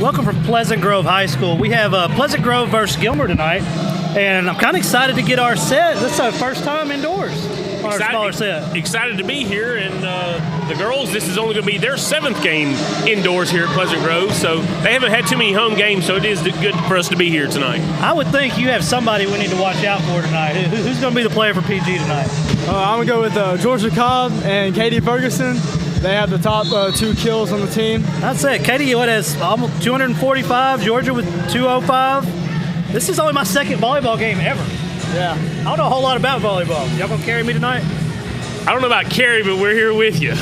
Welcome from Pleasant Grove High School. We have Pleasant Grove versus Gilmer tonight, and I'm kind of excited to get our set. This is our first time indoors on our smaller set. Excited to be here, and the girls, this is only going to be their 7th game indoors here at Pleasant Grove, so they haven't had too many home games, so it is good for us to be here tonight. I would think you have somebody we need to watch out for tonight. Who's going to be the player for PG tonight? I'm going to go with Georgia Cobb and Katie Ferguson. They have the top 2 kills on the team. That's it. Katie has almost 245, Georgia with 205. This is only my 2nd volleyball game ever. Yeah. I don't know a whole lot about volleyball. Y'all going to carry me tonight? I don't know about carry, but we're here with you.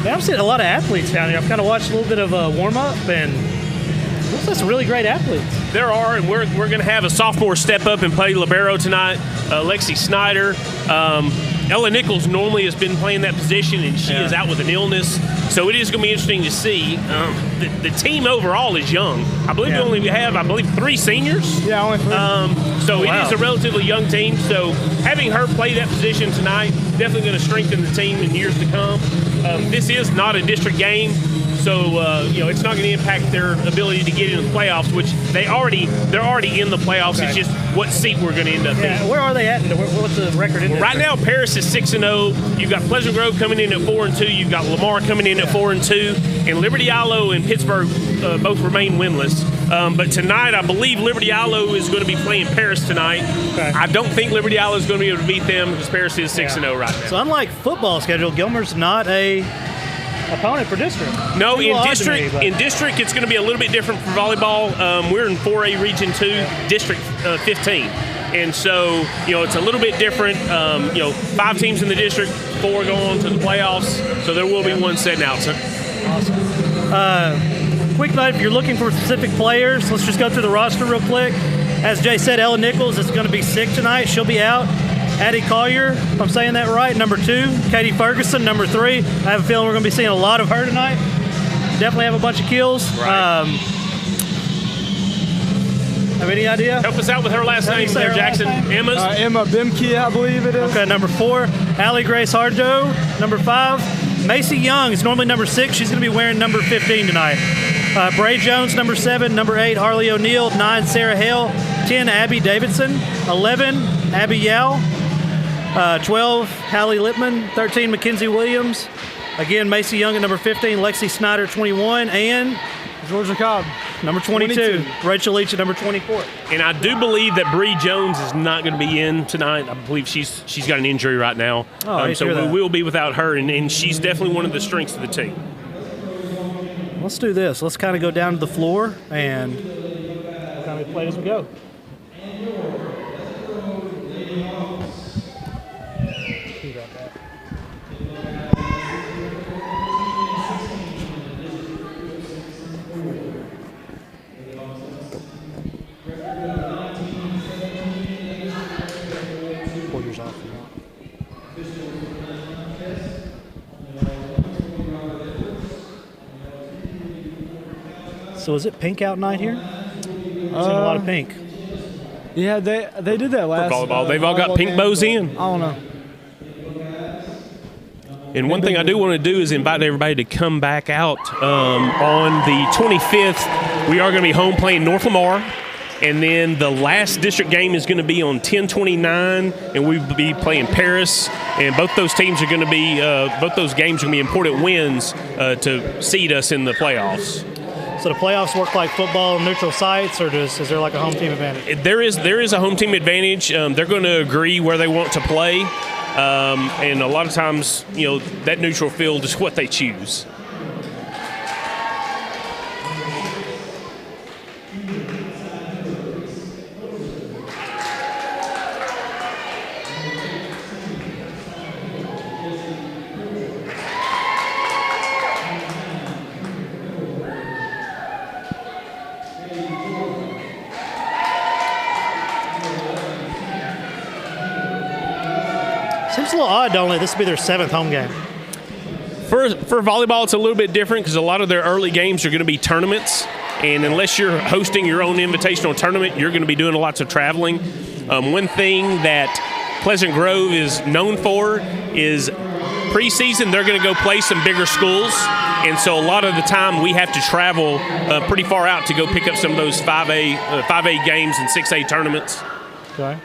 Man, I'm seeing a lot of athletes down here. I've kind of watched a little bit of warm-up, and there's some really great athletes. There are, and we're going to have a sophomore step up and play libero tonight. Lexi Snyder. Ella Nichols normally has been playing that position, and she is out with an illness. So it is going to be interesting to see. The team overall is young. I believe we only have, 3 seniors. Yeah, only 3. So it is a relatively young team. So having her play that position tonight, definitely going to strengthen the team in years to come. This is not a district game. So it's not going to impact their ability to get into the playoffs, which they're already in the playoffs. Okay. It's just what seat we're going to end up in. Where are they at? What's the record in right now? Paris is 6-0. You've got Pleasant Grove coming in at 4-2. You've got Lamar coming in at 4-2, and Liberty Islo and Pittsburgh both remain winless. But tonight, I believe Liberty Islo is going to be playing Paris tonight. Okay. I don't think Liberty Islo is going to be able to beat them because Paris is 6-0 right now. So unlike football schedule, Gilmer's not a opponent for district. No, in district, it's going to be a little bit different for volleyball. We're in 4A Region 2, District 15. And so, it's a little bit different. 5 teams in the district, 4 go on to the playoffs. So there will be one setting out. So. Awesome. Quick note, if you're looking for specific players, let's just go through the roster real quick. As Jay said, Ella Nichols is going to be sick tonight. She'll be out. Addie Collier, if I'm saying that right, number 2. Katie Ferguson, number 3. I have a feeling we're going to be seeing a lot of her tonight. Definitely have a bunch of kills. Right. Have any idea? Help us out with her last name there, Jackson. Emma Bimke, I believe it is. Okay, number 4. Allie Grace Harjo, number 5. Macy Young is normally number 6. She's going to be wearing number 15 tonight. Bray Jones, number 7. Number 8, Harley O'Neill. 9, Sarah Hale. 10, Abby Davidson. 11, Abby Yao. 12, Hallie Lippman. 13, Mackenzie Williams. Again, Macy Young at number 15. Lexi Snyder, 21. And Georgia Cobb, number 22. Rachel Leach at number 24. And I do believe that Bree Jones is not going to be in tonight. I believe she's got an injury right now. So we will be without her, and she's definitely one of the strengths of the team. Let's do this. Let's kind of go down to the floor and kind of play as we go. So is it pink out night here? I've seen a lot of pink. Yeah, they did that last. For volleyball, they've all got pink bows in. I don't know. And one thing I do want to do is invite everybody to come back out on the 25th. We are going to be home playing North Lamar. And then the last district game is going to be on 10/29, and we'll be playing Paris. And both those teams are going to be, both those games are going to be important wins to seed us in the playoffs. So the playoffs work like football on neutral sites, or is there like a home team advantage? There is a home team advantage. They're going to agree where they want to play, and a lot of times, that neutral field is what they choose. Seems a little odd, don't it? This will be their 7th home game. For volleyball, it's a little bit different because a lot of their early games are going to be tournaments. And unless you're hosting your own invitational tournament, you're going to be doing lots of traveling. One thing that Pleasant Grove is known for is preseason, they're going to go play some bigger schools. And so a lot of the time we have to travel pretty far out to go pick up some of those 5A games and 6A tournaments. Okay.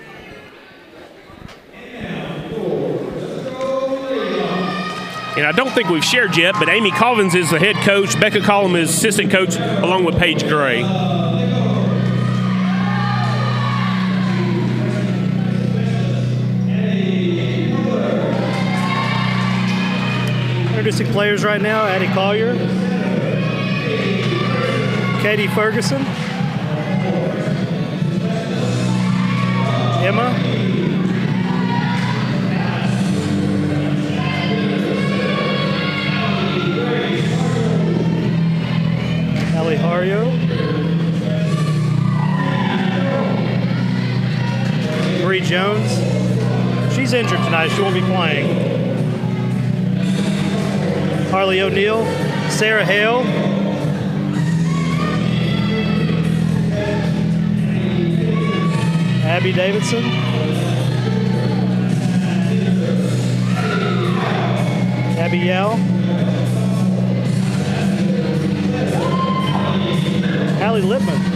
And I don't think we've shared yet, but Amy Collins is the head coach. Becca Collum is assistant coach, along with Paige Gray. Introducing players right now: Addie Collier, Katie Ferguson, Emma, Allie Hario, Bree Jones. She's injured tonight. She won't be playing. Harley O'Neill, Sarah Hale, Abby Davidson, Abby Yao, Allie Lippman,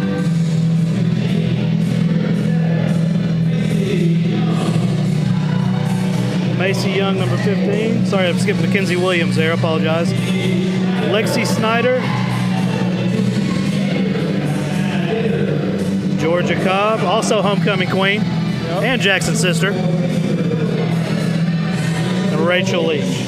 Macy Young, number 15. Sorry, I'm skipping Mackenzie Williams there. I apologize. Lexi Snyder. Georgia Cobb, also homecoming queen. Yep. And Jackson's sister. And Rachel Leach.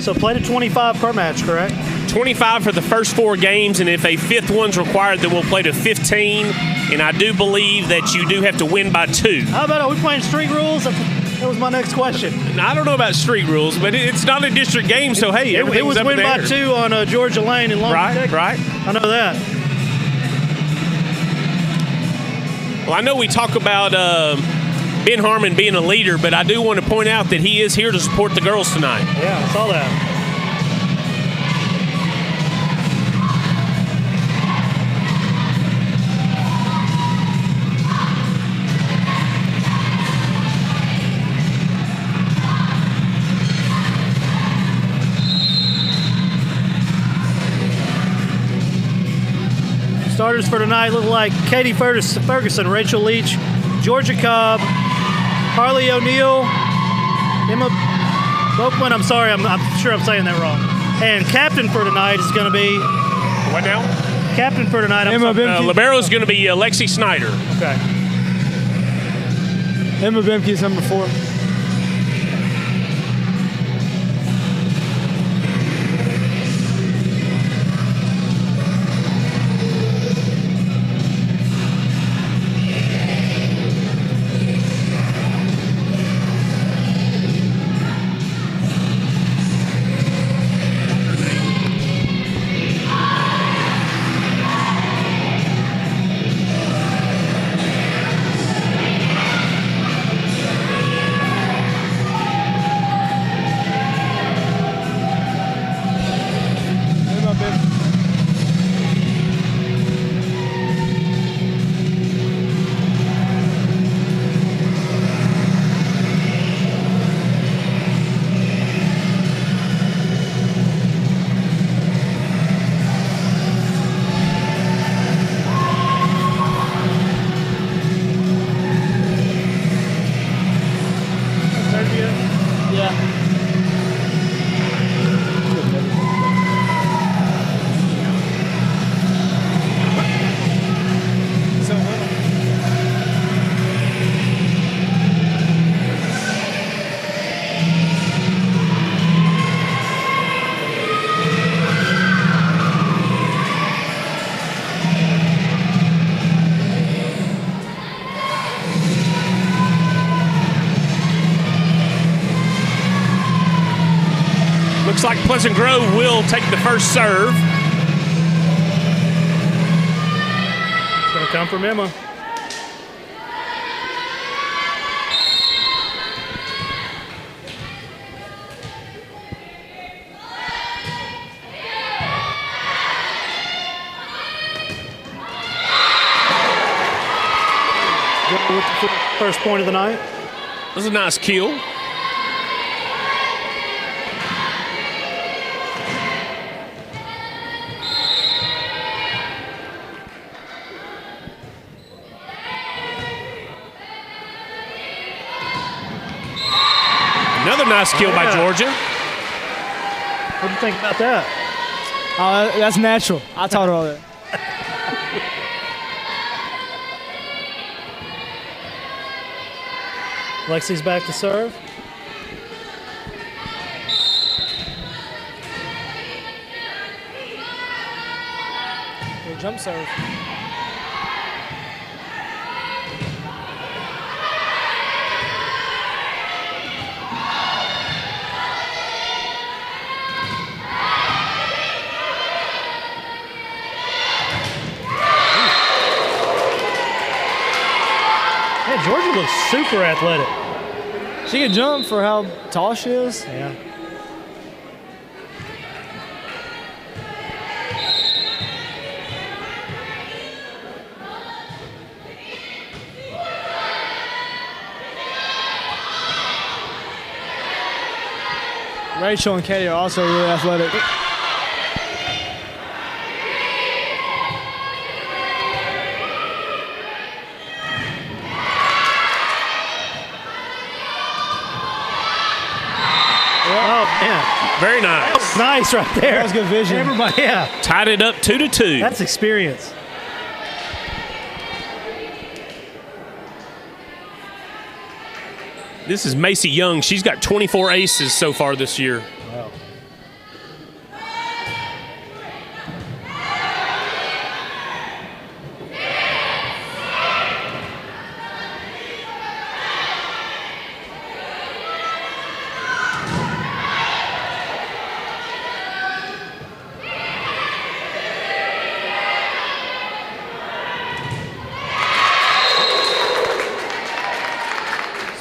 So played a 25 per match, correct? 25 for the first 4 games, and if a 5th one's required, then we'll play to 15. And I do believe that you do have to win by 2. How about, are we playing street rules? That was my next question. I don't know about street rules, but it's not a district game, so hey, it was up win in the by air. 2 on Georgia Lane in Long Beach. Right. I know that. Well, I know we talk about Ben Harmon being a leader, but I do want to point out that he is here to support the girls tonight. Yeah, I saw that. Starters for tonight look like Katie Ferguson, Rachel Leach, Georgia Cobb, Harley O'Neill, Emma Boakman. I'm sorry, I'm sure I'm saying that wrong. And captain for tonight is going to be... What now? Captain for tonight. Libero is going to be Lexi Snyder. Okay. Emma Bemke's number 4. Looks like Pleasant Grove will take the first serve. It's going to come from Emma. With the first point of the night. That was a nice kill. Another nice kill by Georgia. What do you think about that? That's natural. I taught her all that. Lexi's back to serve. Good jump serve. Yeah, Georgia looks super athletic. She can jump for how tall she is. Yeah. Rachel and Katie are also really athletic. Oh, man. Very nice. Nice right there. That was good vision. Everybody, yeah. Tied it up 2-2. That's experience. This is Macy Young. She's got 24 aces so far this year. Wow.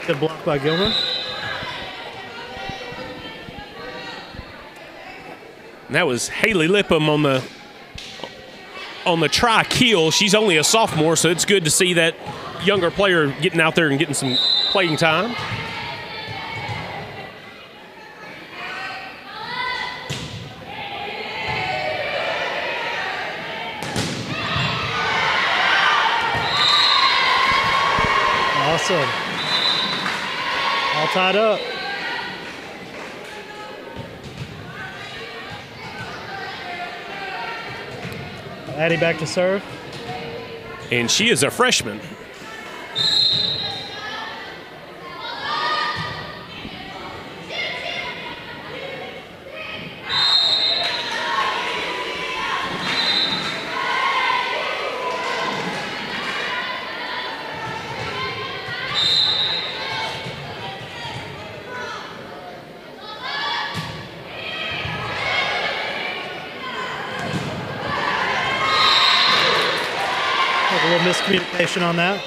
Good block by Gilmer. And that was Haley Lipham on the try kill. She's only a sophomore, so it's good to see that younger player getting out there and getting some playing time. Awesome. All tied up. Addie back to serve. And she is a freshman. A little miscommunication on that.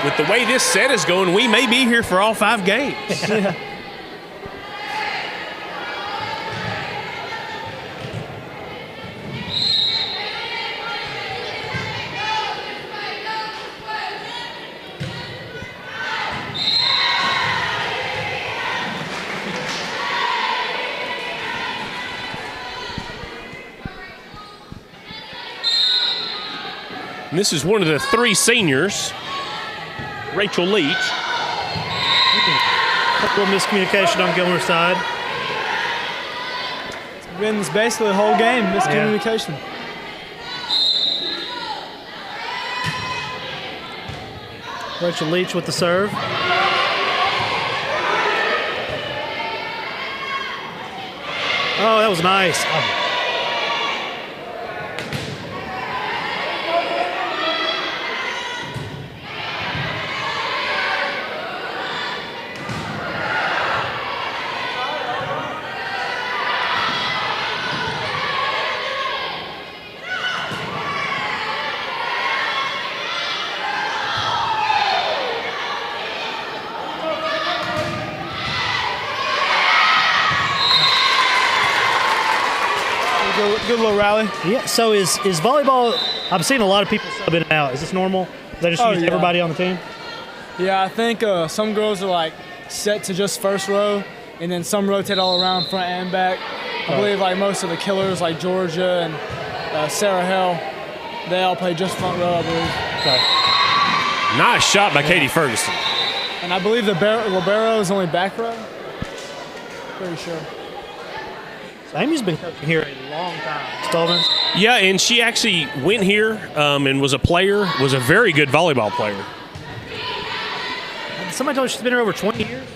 With the way this set is going, we may be here for all 5 games. Yeah. And this is one of the 3 seniors, Rachel Leach. A little miscommunication on Gilmer's side. It's been basically the whole game, miscommunication. Rachel Leach with the serve. Oh, that was nice. Oh. Good little rally. Yeah, so is volleyball, I've seen a lot of people sub in and out. Is this normal? They just use everybody on the team? Yeah, I think some girls are like set to just first row, and then some rotate all around front and back. I believe like most of the killers like Georgia and Sarah Hell, they all play just front row, I believe. Okay. Nice shot by Katie Ferguson. And I believe the libero is only back row. Pretty sure. Amy's been coaching here a long time. Stolvins? Yeah, and she actually went here and was a player, was a very good volleyball player. Somebody told me she's been here over 20 years?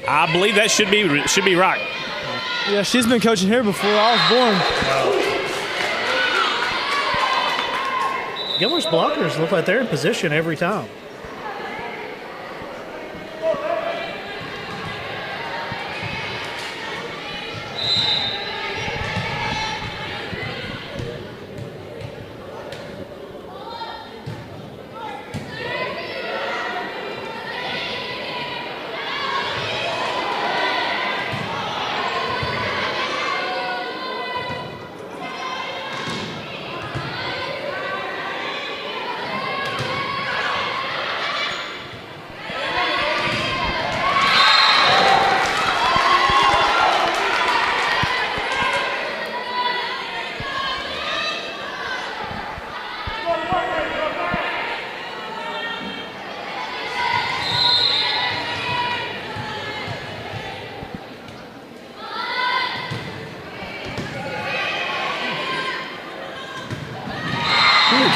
I believe that should be right. Yeah, she's been coaching here before I was born. Wow. Gilmer's blockers look like they're in position every time.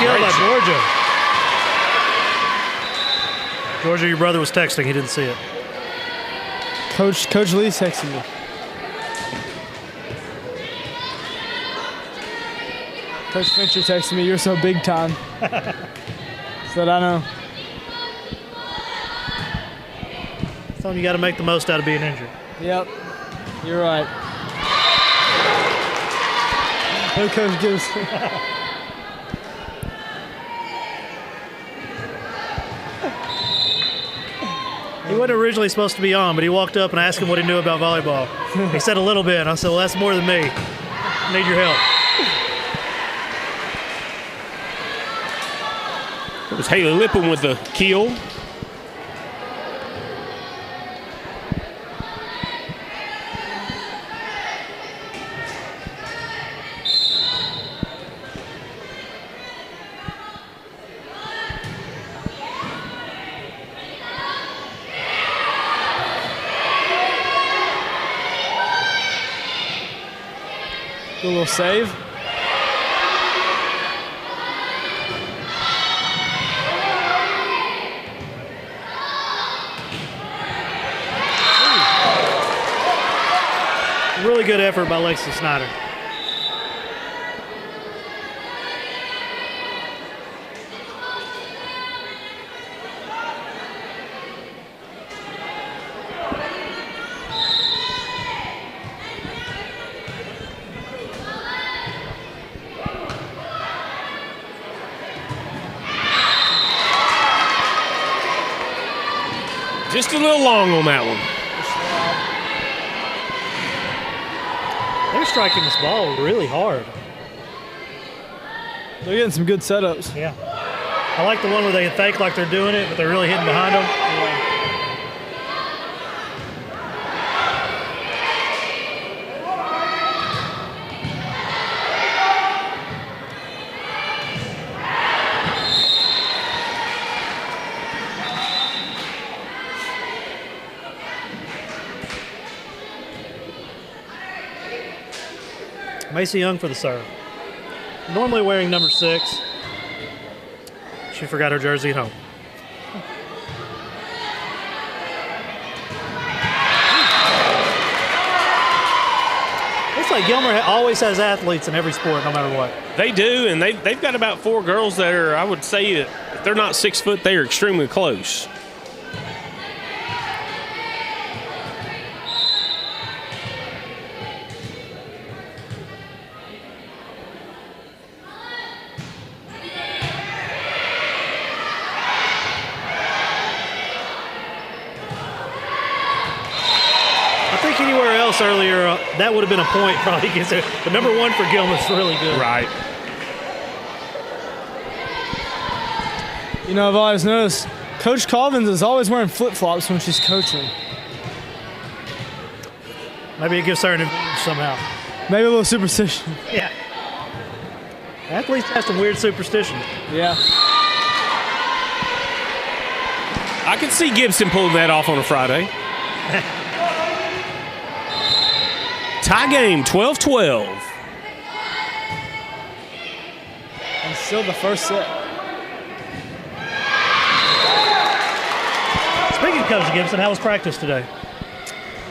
Kill by Georgia. Georgia, your brother was texting. He didn't see it. Coach Lee's texting me. Coach Fincher texted me, "You're so big time." So that I know. So you got to make the most out of being injured. Yep, you're right. Hey, Coach Gibbs. He wasn't originally supposed to be on, but he walked up and I asked him what he knew about volleyball. He said a little bit. And I said, well, that's more than me. I need your help. It was Haley Lippin with the keel. A little save. Really good effort by Lexi Snyder. Just a little long on that one. They're striking this ball really hard. They're getting some good setups. Yeah. I like the one where they fake like they're doing it, but they're really hitting behind them. Macy Young for the serve. Normally wearing number 6. She forgot her jersey at home. like Gilmer always has athletes in every sport, no matter what. They do, and they've got about 4 girls that are, I would say, if they're not 6 foot, they are extremely close. Anywhere else earlier, that would have been a point probably against it. But number 1 for Gilmer is really good. Right. You know, I've always noticed Coach Colvins is always wearing flip-flops when she's coaching. Maybe it gives her an advantage somehow. Maybe a little superstition. Yeah. Athletes have some weird superstition. Yeah. I could see Gibson pulling that off on a Friday. Tie game, 12-12. And still the first set. Speaking of Coach Gibson, how was practice today?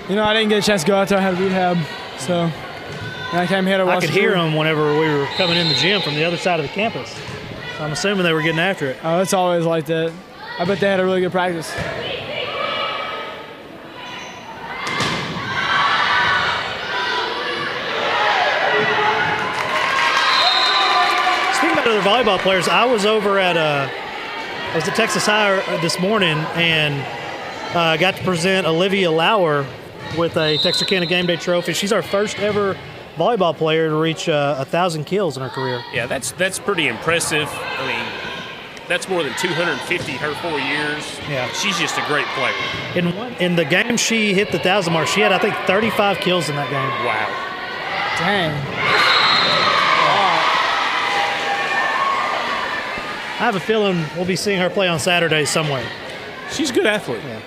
You know, I didn't get a chance to go out there. I had rehab, so and I came here to watch. I could hear them whenever we were coming in the gym from the other side of the campus. So I'm assuming they were getting after it. Oh, it's always like that. I bet they had a really good practice. Other volleyball players, I was over at Texas High this morning and got to present Olivia Lauer with a Texarkana Game Day trophy. She's our first ever volleyball player to reach 1,000 kills in her career. Yeah, that's pretty impressive. I mean, that's more than 250 her 4 years. Yeah, she's just a great player. In the game she hit the 1,000 mark, she had I think 35 kills in that game. Wow. Dang. I have a feeling we'll be seeing her play on Saturday somewhere. She's a good athlete. Yeah.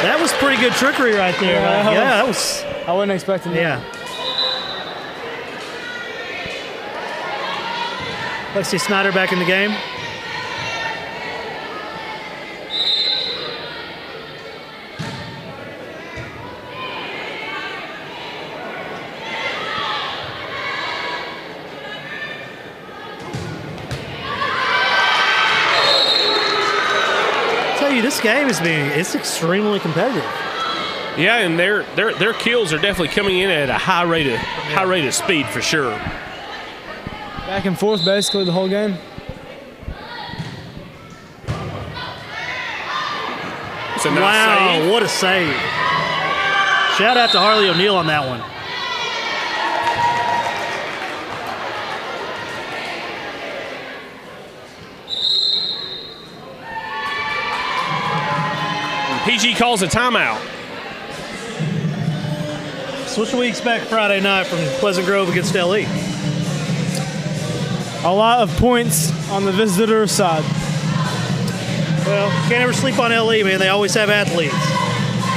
That was pretty good trickery right there. Yeah, that was. I wasn't expecting that. Yeah. Lexi Snyder back in the game. This game it's extremely competitive. Yeah, and their kills are definitely coming in at a high rate of speed for sure. Back and forth basically the whole game. It's a nice save. What a save. Shout out to Harley O'Neill on that one. PG calls a timeout. So what should we expect Friday night from Pleasant Grove against LE? A lot of points on the visitor side. Well, can't ever sleep on LE, man. They always have athletes.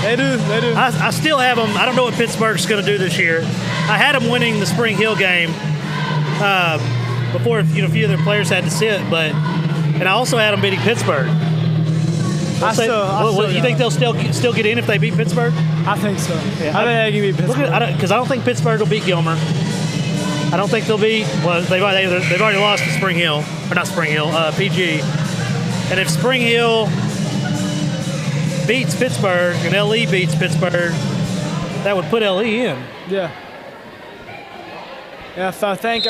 They do. I still have them. I don't know what Pittsburgh's going to do this year. I had them winning the Spring Hill game before a few of their players had to sit, and I also had them beating Pittsburgh. You think they'll still get in if they beat Pittsburgh? I think so. Yeah, I think they can beat Pittsburgh. Because I don't think Pittsburgh will beat Gilmer. I don't think they'll beat. Well, they've already lost to Spring Hill, or not Spring Hill, PG. And if Spring Hill beats Pittsburgh and LE beats Pittsburgh, that would put LE in. Yeah. Yeah, I think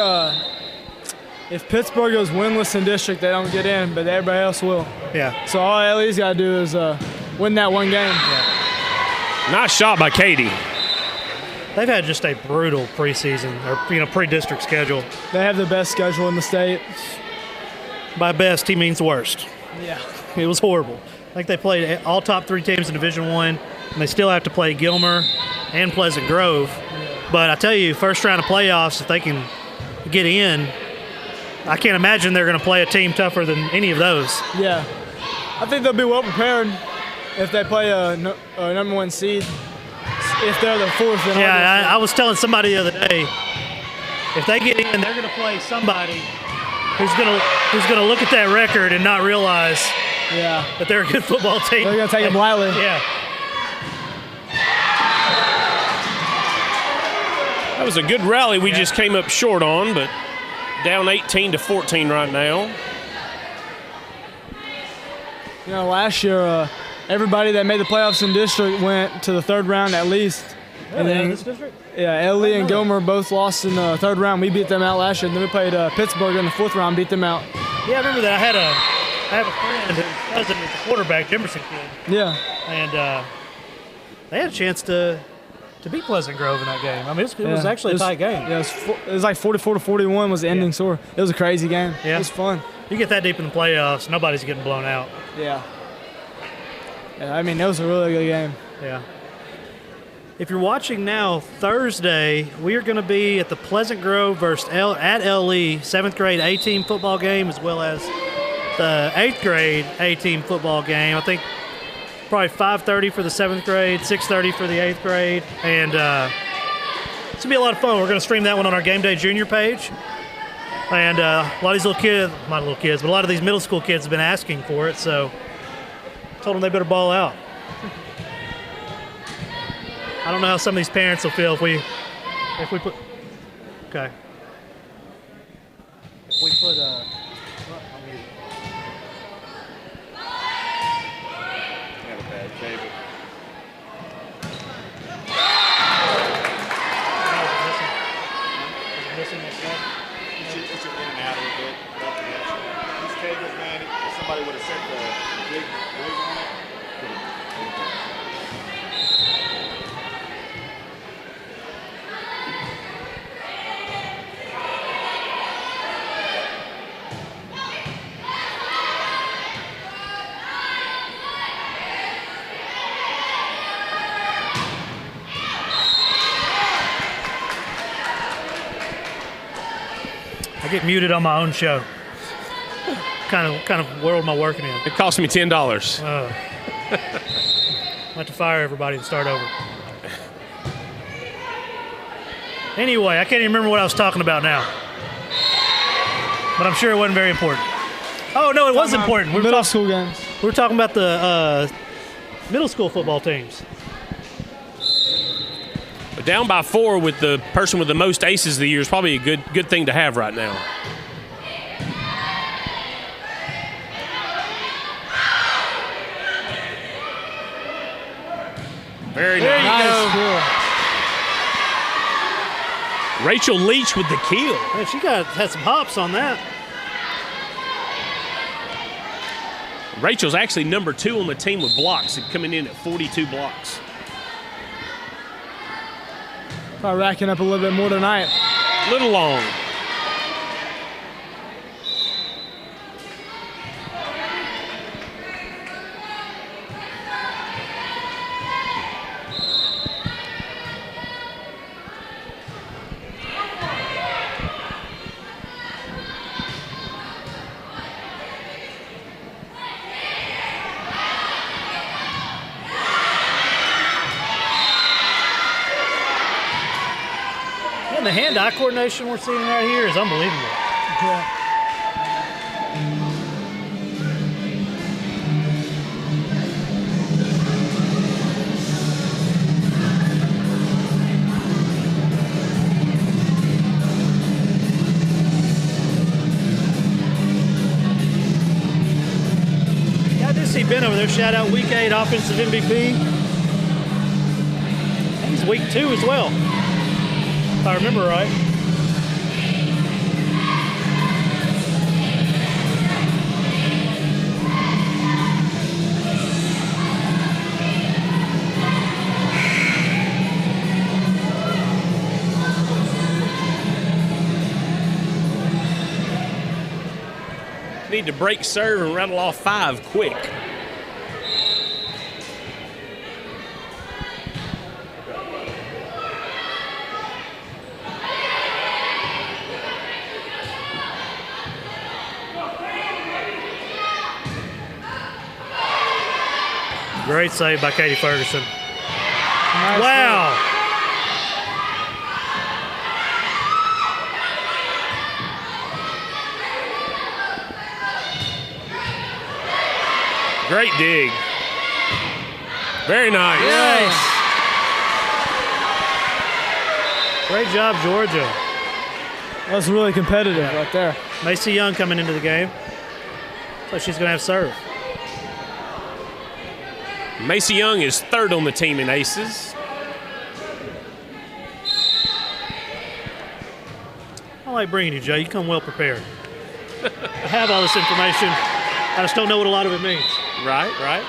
if Pittsburgh goes winless in district, they don't get in, but everybody else will. Yeah. So all LE's got to do is win that one game. Yeah. Nice shot by Katie. They've had just a brutal preseason or pre-district schedule. They have the best schedule in the state. By best, he means worst. Yeah. It was horrible. I think they played all top 3 teams in Division I, and they still have to play Gilmer and Pleasant Grove. But I tell you, first round of playoffs, if they can get in, I can't imagine they're going to play a team tougher than any of those. Yeah. I think they'll be well prepared if they play a number 1 seed. If they're the 4th, then I was telling somebody the other day, if they get in, they're going to play somebody who's gonna look at that record and not realize that they're a good football team. They're gonna take them lightly. Yeah. That was a good rally we just came up short on, but down 18-14 right now. You know, last year, everybody that made the playoffs in district went to the third round at least. And then this district? Yeah, Lee and Gilmer both lost in the third round. We beat them out last year. And then we played Pittsburgh in the fourth round, beat them out. Yeah, I remember that. I have a friend whose cousin is the quarterback, Jefferson kid. Yeah. And they had a chance to beat Pleasant Grove in that game. I mean, it was actually a tight game. Yeah, it was like 44-41 was the ending score. It was a crazy game. Yeah. It was fun. You get that deep in the playoffs, nobody's getting blown out. Yeah. Yeah, I mean, it was a really good game. Yeah. If you're watching now, Thursday, we are going to be at the Pleasant Grove versus at LE 7th grade A-team football game, as well as the 8th grade A-team football game. I think probably 5:30 for the 7th grade, 6:30 for the 8th grade. And it's going to be a lot of fun. We're going to stream that one on our Game Day Junior page. And a lot of these little kids, not little kids, but a lot of these middle school kids have been asking for it, so I told them they better ball out. I don't know how some of these parents will feel if we put. Okay. If we put Had a bad cable. missing this stuff? It should in and out a little bit. These cables, man, if somebody would have set the big rig on it, I get muted on my own show. Kind of world am I working in? It cost me $10. I have to fire everybody and start over. Anyway, I can't even remember what I was talking about now. But I'm sure it wasn't very important. Oh, no, it was important. We Middle school games. were talking about the middle school football teams. But down by 4 with the person with the most aces of the year is probably a good thing to have right now. Very There you nice. go. Rachel Leach with the kill. Man, she had some hops on that. Rachel's actually number 2 on the team with blocks, coming in at 42 blocks. Probably racking up a little bit more tonight. A little long. And the hand-eye coordination we're seeing right here is unbelievable. Yeah. Yeah, I did see Ben over there shout out Week 8 Offensive MVP. And he's Week 2 as well, if I remember right. Need to break serve and rattle off 5 quick. Great save by Katie Ferguson. Nice Wow. Great dig. Very nice. Nice. Great job, Georgia. That was really competitive right there. Macy Young coming into the game. So she's going to have serve. Macy Young is third on the team in aces. I like bringing you, Joe. You come well prepared. I have all this information. I just don't know what a lot of it means. Right, right.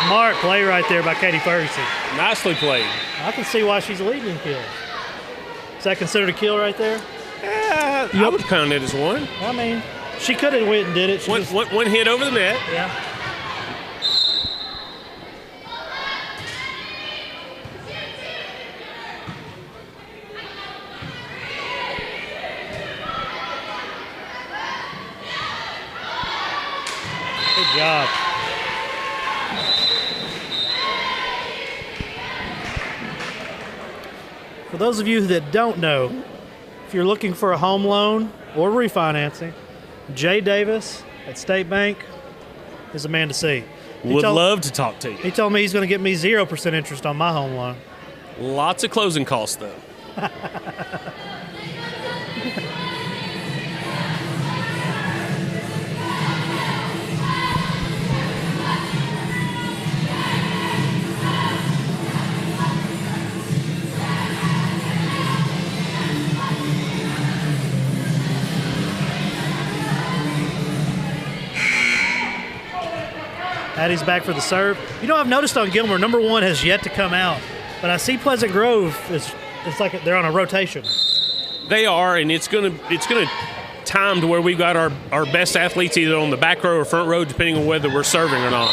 Smart play right there by Katie Ferguson. Nicely played. I can see why she's leading in kills. Is that considered a kill right there? I would count it as one. I mean, she could have went and did it. She One, just- one hit over the net. Yeah. Good job. For those of you that don't know, if you're looking for a home loan or refinancing, Jay Davis at State Bank is a man to see. Would love to talk to you. He told me he's going to get me 0% interest on my home loan. Lots of closing costs, though. Addie's back for the serve. You know, I've noticed on Gilmer, number 1 has yet to come out, but I see Pleasant Grove it's like they're on a rotation. They are, and it's gonna time to where we've got our best athletes either on the back row or front row, depending on whether we're serving or not.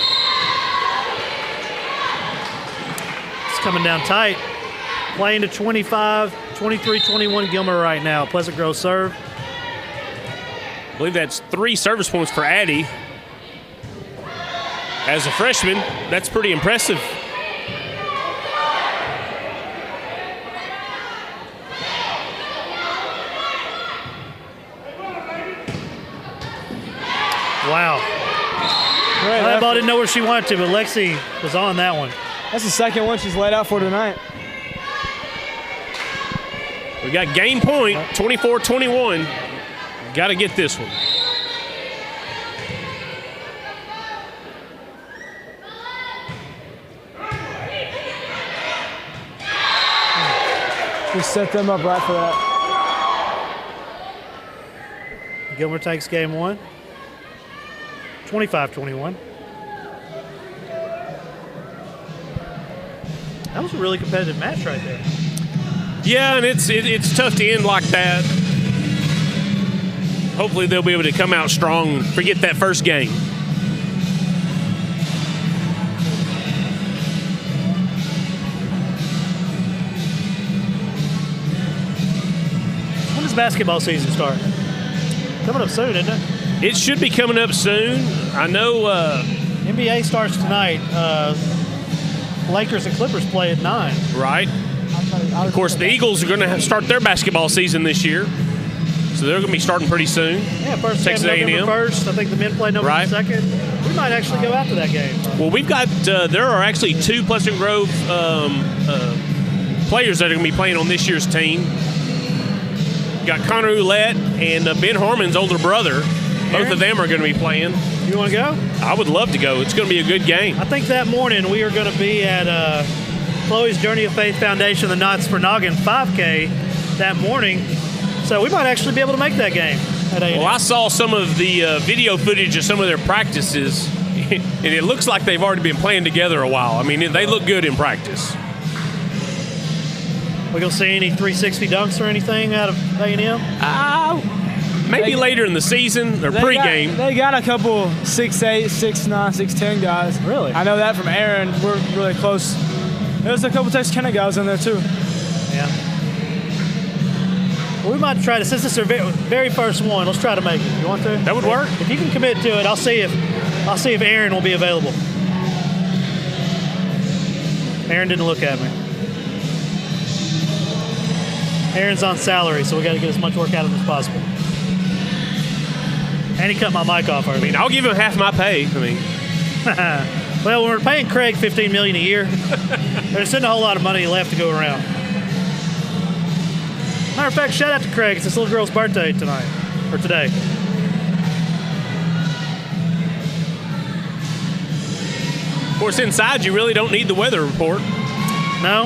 It's coming down tight. Playing to 25, 23-21 Gilmer right now. Pleasant Grove serve. I believe that's 3 service points for Addie. As a freshman, that's pretty impressive. Wow. Great That ball effort. didn't know where she wanted to, but Lexi was on that one. That's the second one she's laid out for tonight. We got game point, 24-21. Got to get this one. Just set them up right for that. Gilmer takes game 1. 25-21. That was a really competitive match right there. Yeah, and it's tough to end like that. Hopefully they'll be able to come out strong and forget that first game. When does basketball season start? Coming up soon, isn't it? It should be coming up soon. I know NBA starts tonight. Lakers and Clippers play at 9. right? Of course, the Eagles are going to start their basketball season this year, so they're going to be starting pretty soon. Yeah, first game Texas November A&M. 1st. I think the men play November Right. 2nd. We might actually go out to that game. Well, we've got there are actually 2 Pleasant Grove players that are going to be playing on this year's team. Got Connor Ouellette and Ben Harmon's older brother. Both of them are going to be playing. You want to go? I would love to go. It's going to be a good game. I think that morning we are going to be at Chloe's Journey of Faith Foundation, the Knots for Noggin 5K that morning. So we might actually be able to make that game at 8. Well, I saw some of the video footage of some of their practices, and it looks like they've already been playing together a while. I mean, they look good in practice. We going to see any 360 dunks or anything out of A&M? Maybe later in the season or pregame. They got a couple 6'8", 6'9", 6'10" guys. Really? I know that from Aaron. We're really close. There's a couple Texas Kenny guys in there too. Yeah. Well, we might try to, since this is our very first one, let's try to make it. You want to? That would work. If you can commit to it, I'll see if Aaron will be available. Aaron didn't look at me. Aaron's on salary, so we got to get as much work out of him as possible. And he cut my mic off earlier. I mean, I'll give him half my pay. I mean, well, when we're paying Craig $15 million a year, there's not a whole lot of money left to go around. Matter of fact, shout out to Craig. It's this little girl's birthday tonight, or today. of course, inside you really don't need the weather report. No?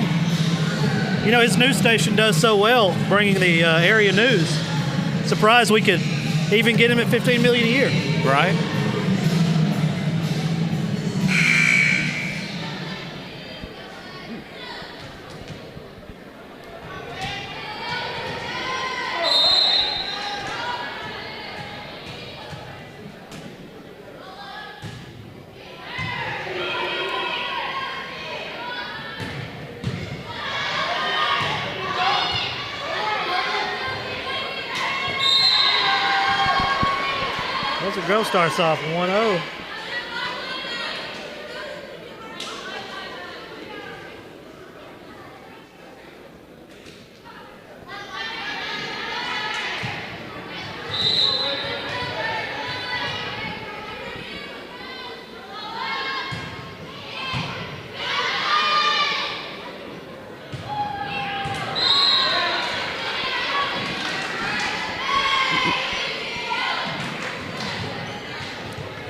You know, his news station does so well bringing the area news. Surprised we could even get him at $15 million a year. Right. The girl starts off 1-0.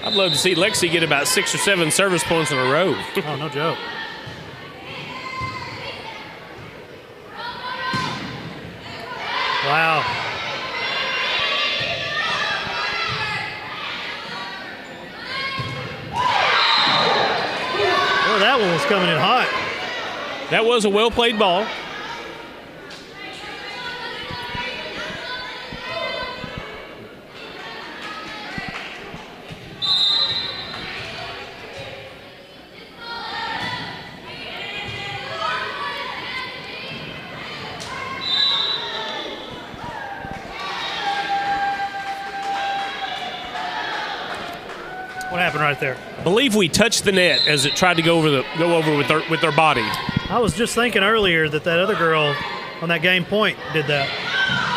I'd love to see Lexi get about 6 or 7 service points in a row. Oh, no joke. Wow. Oh, that one was coming in hot. That was a well-played ball. What happened right there? I believe we touched the net as it tried to go over with their body. I was just thinking earlier that other girl on that game point did that,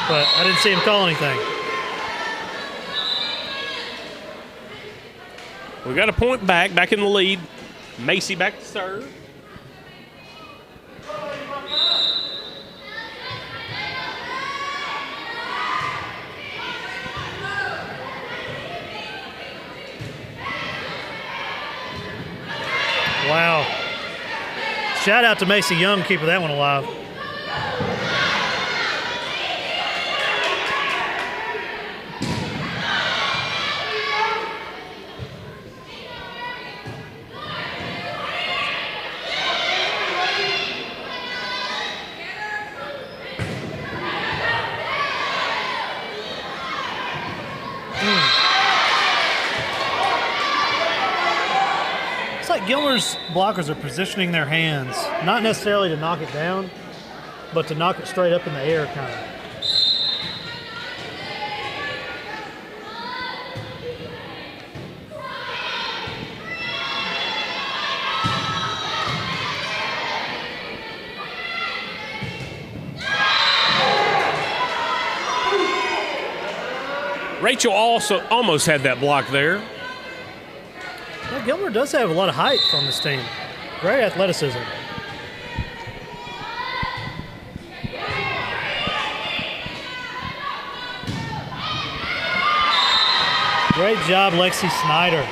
but I didn't see him call anything. We got a point back in the lead. Macy back to serve. Wow. Shout out to Macy Young keeping that one alive. It's like Gilmer's blockers are positioning their hands, not necessarily to knock it down, but to knock it straight up in the air, kind of. Rachel also almost had that block there. Well, Gilmer does have a lot of height on this team. Great athleticism. Great job, Lexi Snyder.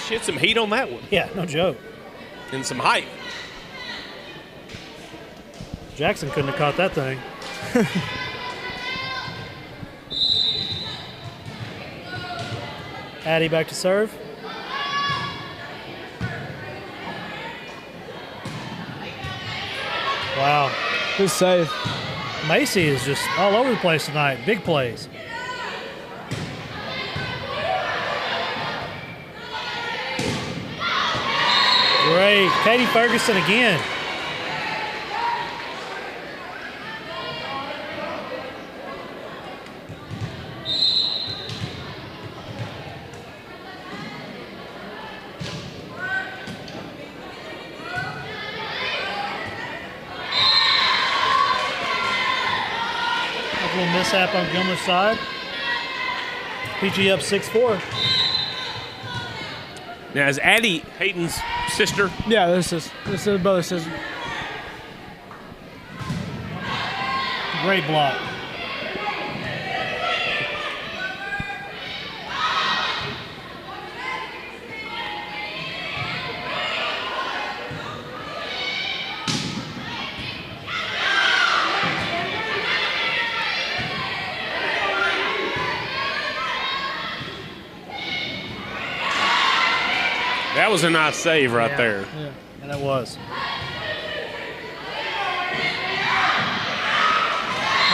She had some heat on that one. Yeah, no joke. And some height. Jackson couldn't have caught that thing. Addie back to serve. Wow. Good save. Macy is just all over the place tonight. Big plays. Great. Katie Ferguson again. A little mishap on Gilmer's side. PG up 6-4. Now, is Addie Hayden's sister? Yeah, this is the brother sister. Great block. That was a nice save right Yeah. there. Yeah. And it was.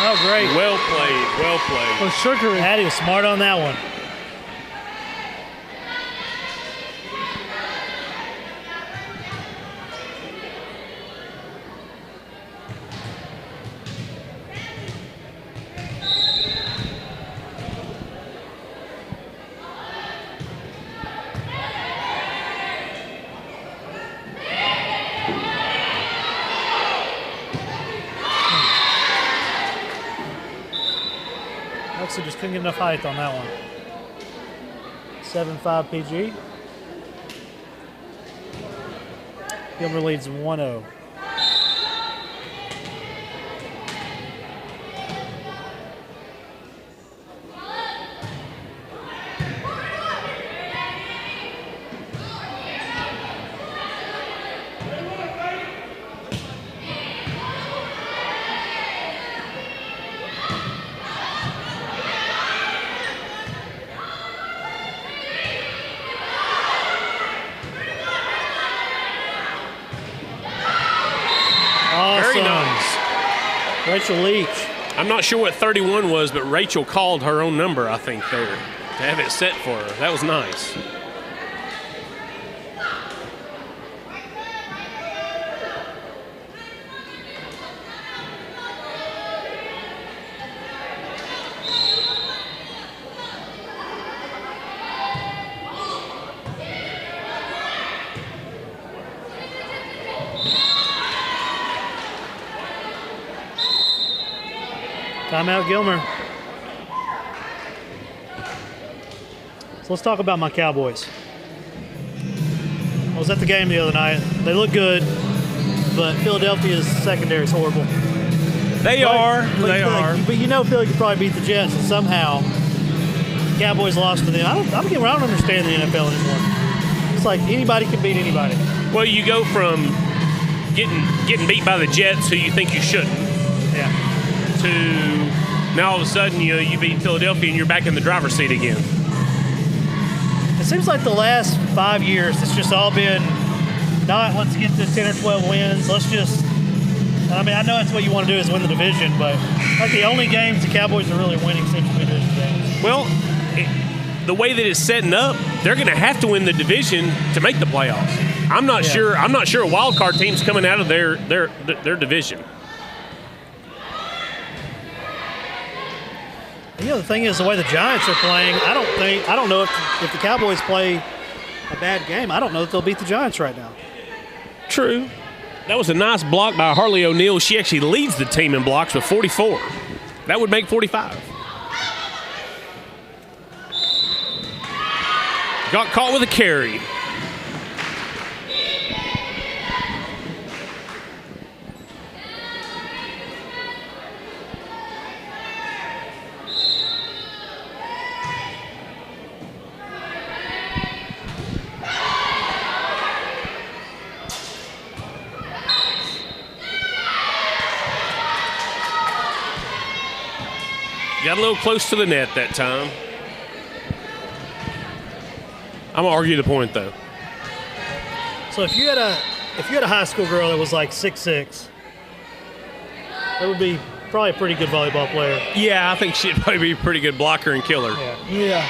Oh, great. Well played, well played. Well, trickery. Addie was smart on that one. Alexa just couldn't get enough height on that one. 7-5 PG. Gilmer leads 1-0. Very nice. Rachel Leach. I'm not sure what 31 was, but Rachel called her own number, I think, there to have it set for her. That was nice. Timeout, Gilmer. So let's talk about my Cowboys. I was at the game the other night. They look good, but Philadelphia's secondary is horrible. They are. But you know Philly could probably beat the Jets, and somehow Cowboys lost to them. I don't understand the NFL anymore. It's like anybody can beat anybody. Well, you go from getting beat by the Jets, who you think you shouldn't, Yeah. to now all of a sudden you beat Philadelphia and you're back in the driver's seat again. It seems like the last 5 years, it's just all been not let's get to 10 or 12 wins. Let's just, I mean, I know that's what you want to do is win the division, but like the only games the Cowboys are really winning seem to be division games. Well, the way that it's setting up, they're going to have to win the division to make the playoffs. I'm not sure a wild card team's coming out of their division. You know, the thing is, the way the Giants are playing, I don't know if the Cowboys play a bad game, I don't know if they'll beat the Giants right now. True. That was a nice block by Harley O'Neill. She actually leads the team in blocks with 44. That would make 45. Got caught with a carry. Got a little close to the net that time. I'm gonna argue the point though. So if you had a high school girl that was like 6'6", that would be Probably a pretty good volleyball player. Yeah, I think she'd probably be a pretty good blocker and killer. Yeah.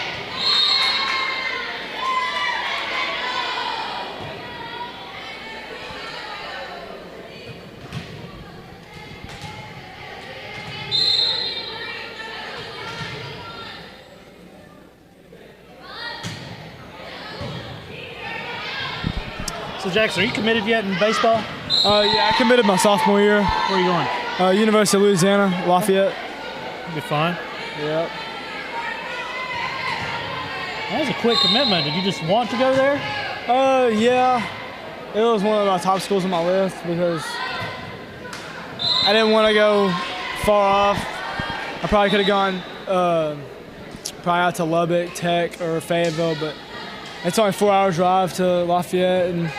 So Jackson, are you committed yet in baseball? Yeah, I committed my sophomore year. Where are you going? University of Louisiana, Lafayette. It'll be fun. Yep. That was a quick commitment. Did you just want to go there? Yeah. It was one of my top schools on my list because I didn't want to go far off. I probably could have gone probably out to Lubbock, Tech, or Fayetteville, but it's only 4 hours drive to Lafayette, and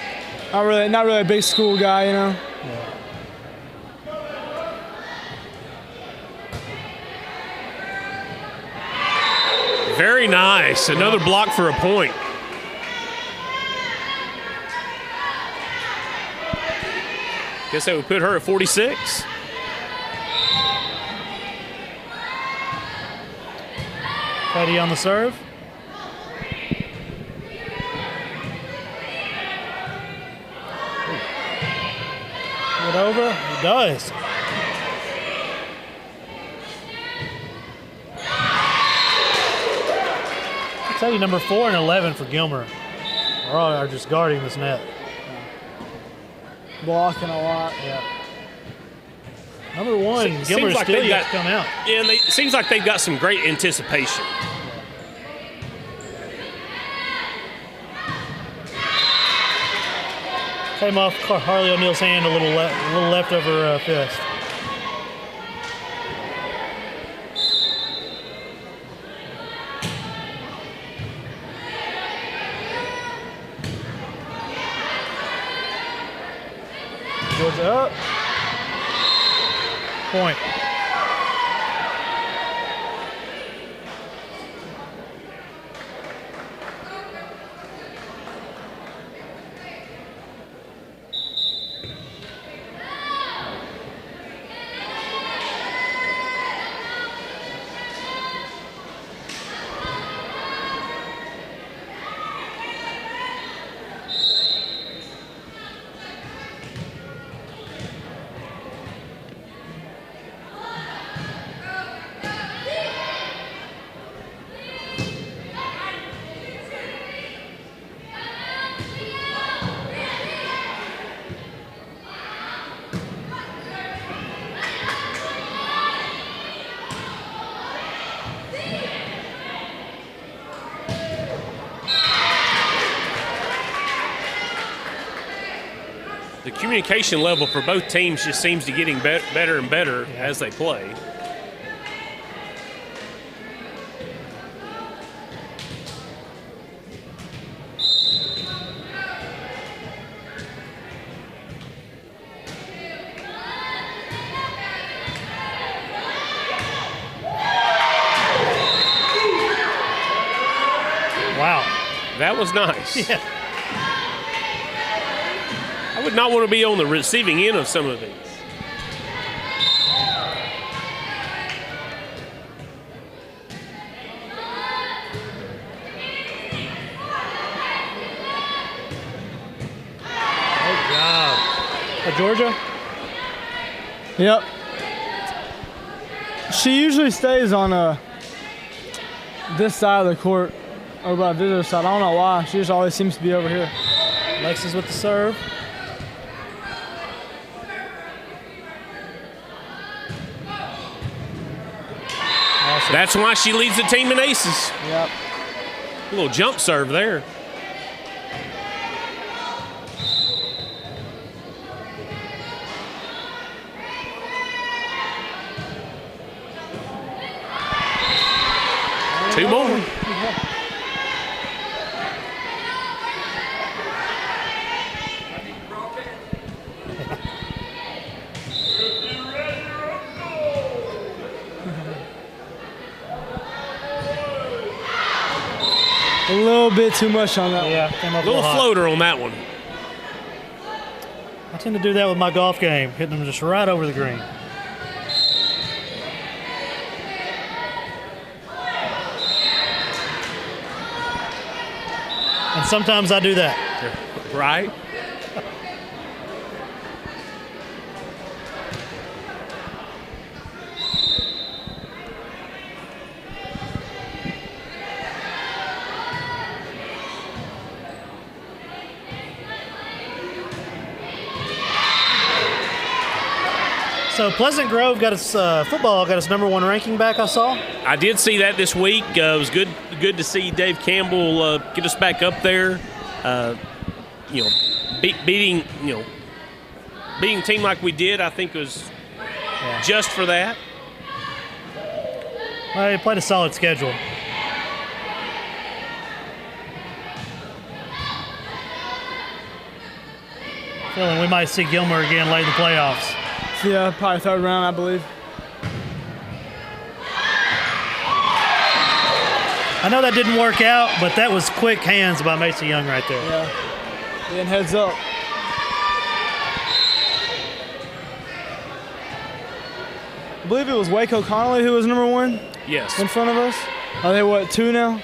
not really a big school guy, you know. Yeah. Very nice. Another block for a point. Guess that would put her at 46. Petty on the serve. It over? He does. I'll tell you, number 4 and 11 for Gilmer are just guarding this net. Blocking a lot. Yeah. Number 1, Seems Gilmer like still they've yet got- to come out. Yeah, and it seems like they've got some great anticipation. Came off Harley O'Neal's hand a little left of her fist. Georgia up. Point. The communication level for both teams just seems to getting better and better as they play. Wow. That was nice. Yeah. I would not want to be on the receiving end of some of these. Good job. Georgia? Yep. She usually stays on this side of the court, over by the visitor side. I don't know why. She just always seems to be over here. Alexis with the serve. Awesome. That's why she leads the team in aces. Yep. A little jump serve there. Two more. A little bit too much on that one. Yeah, came up A little hot. floater on that one. I tend to do that with my golf game, hitting them just right over the green. And sometimes I do that. Right? So Pleasant Grove got its football got its #1 ranking back. I saw. I did see that this week. It was good to see Dave Campbell get us back up there. Beating a team like we did, I think was just for that. Well, they played a solid schedule. Feeling we might see Gilmer again late in the playoffs. Yeah, probably 3rd round, I believe. I know that didn't work out, but that was quick hands by Macy Young right there. Yeah, getting heads up. I believe it was Waco Connolly who was #1. Yes. In front of us. Are they what, 2 now?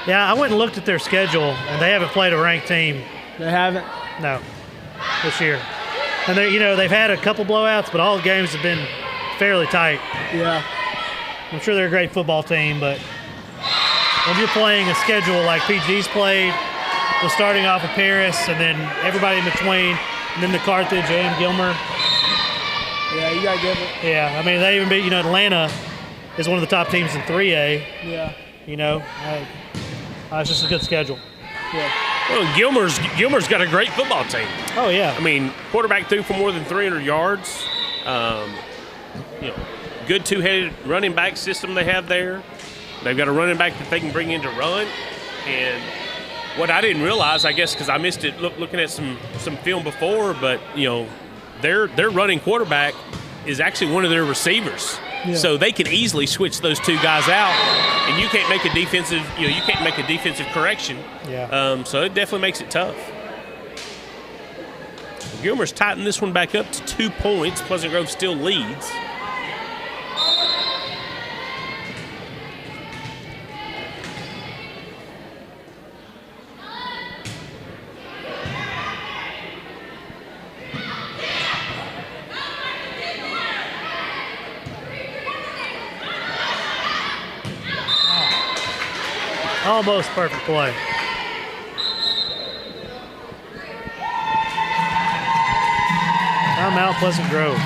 Yeah, I went and looked at their schedule, and they haven't played a ranked team. They haven't. No, this year. And they've had a couple blowouts, but all the games have been fairly tight. Yeah. I'm sure they're a great football team, but when you're playing a schedule like PG's played, with starting off with Paris and then everybody in between, and then the Carthage and Gilmer. Yeah, you got to give it. Yeah, I mean, they even beat, Atlanta is one of the top teams in 3A. Yeah. It's just a good schedule. Yeah. Well, Gilmer's got a great football team. Oh, yeah. I mean, quarterback threw for more than 300 yards. Good two-headed running back system they have there. They've got a running back that they can bring in to run. And what I didn't realize, I guess, because I missed it looking at some film before, but their running quarterback is actually one of their receivers. Yeah. So they can easily switch those two guys out, and you can't make a defensive correction. Yeah. So it definitely makes it tough. Gilmer's tightened this one back up to 2 points. Pleasant Grove still leads. Almost perfect play. Timeout, Pleasant Grove.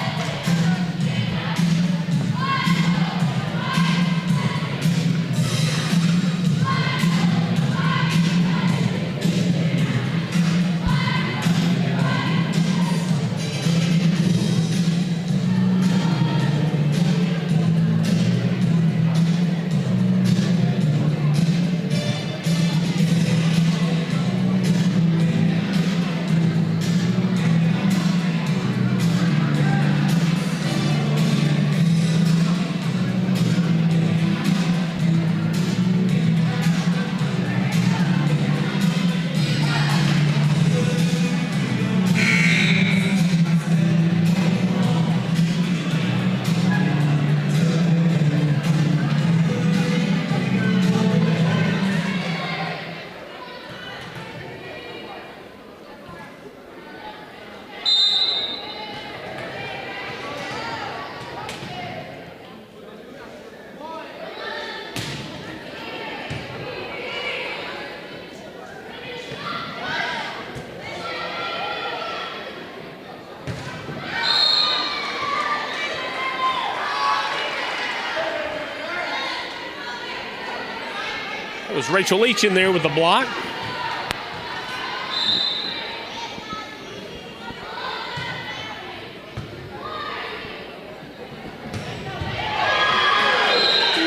It was Rachel Leach in there with the block.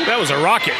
That was a rocket.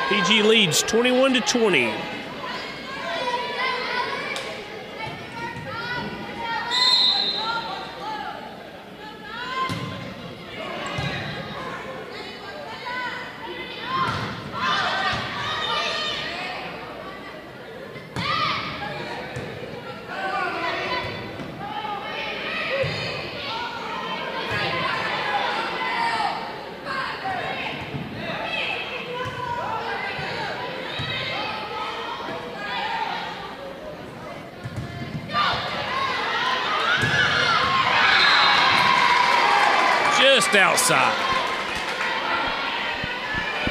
PG leads 21-20. Just outside.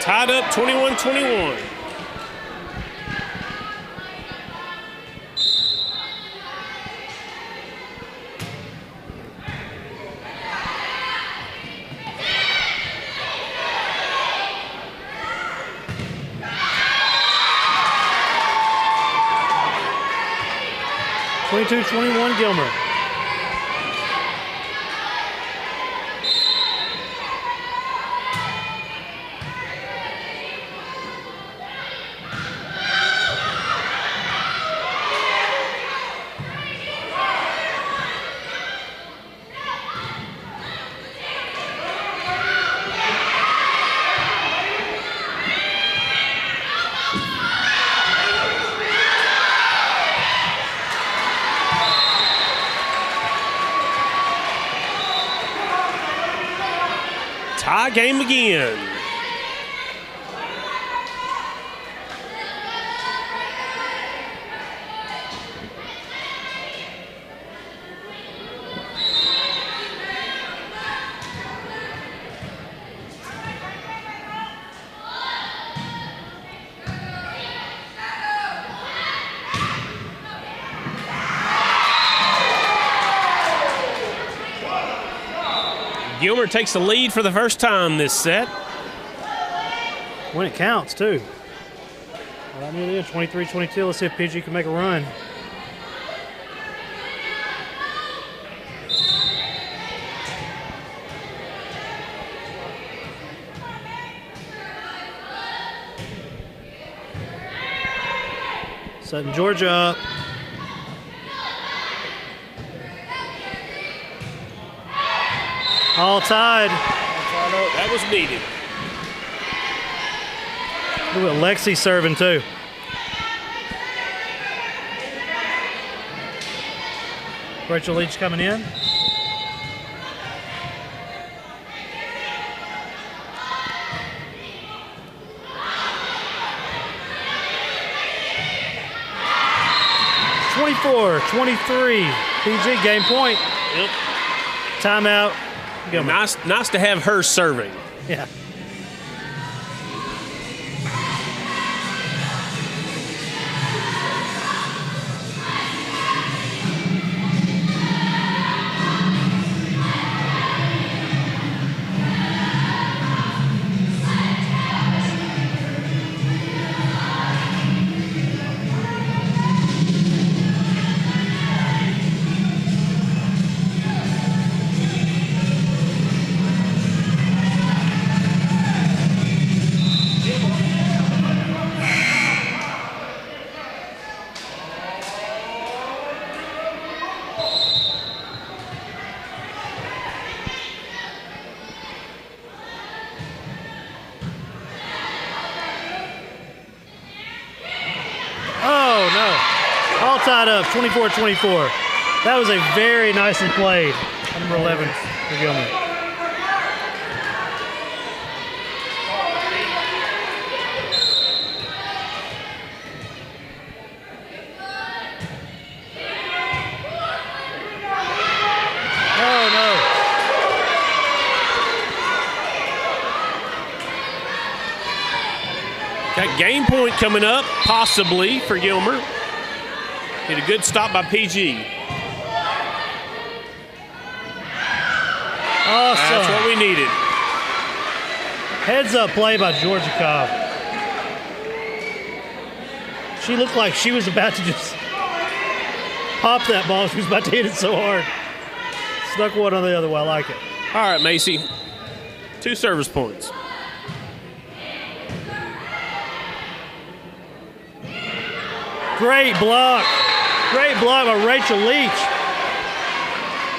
Tied up 21-21. Gilmer. Tie game again. Gilmer takes the lead for the first time this set. When it counts, too. Right near the end, 23-22. Let's see if PG can make a run. Setting Georgia up. All tied. That was needed. Look at Lexi serving too. Rachel Leach coming in. (24-23). PG game point. Yep. Timeout. Gilmer. Nice to have her serving. Yeah. Tied up, 24-24. That was a very nicely played. Number 11 for Gilmer. Oh, no. Got game point coming up, possibly, for Gilmer. Get a good stop by PG. Awesome. That's what we needed. Heads up play by Georgia Cobb. She looked like she was about to just pop that ball. She was about to hit it so hard. Snuck one on the other way. I like it. All right, Macy. 2 service points. Great block. Great block by Rachel Leach.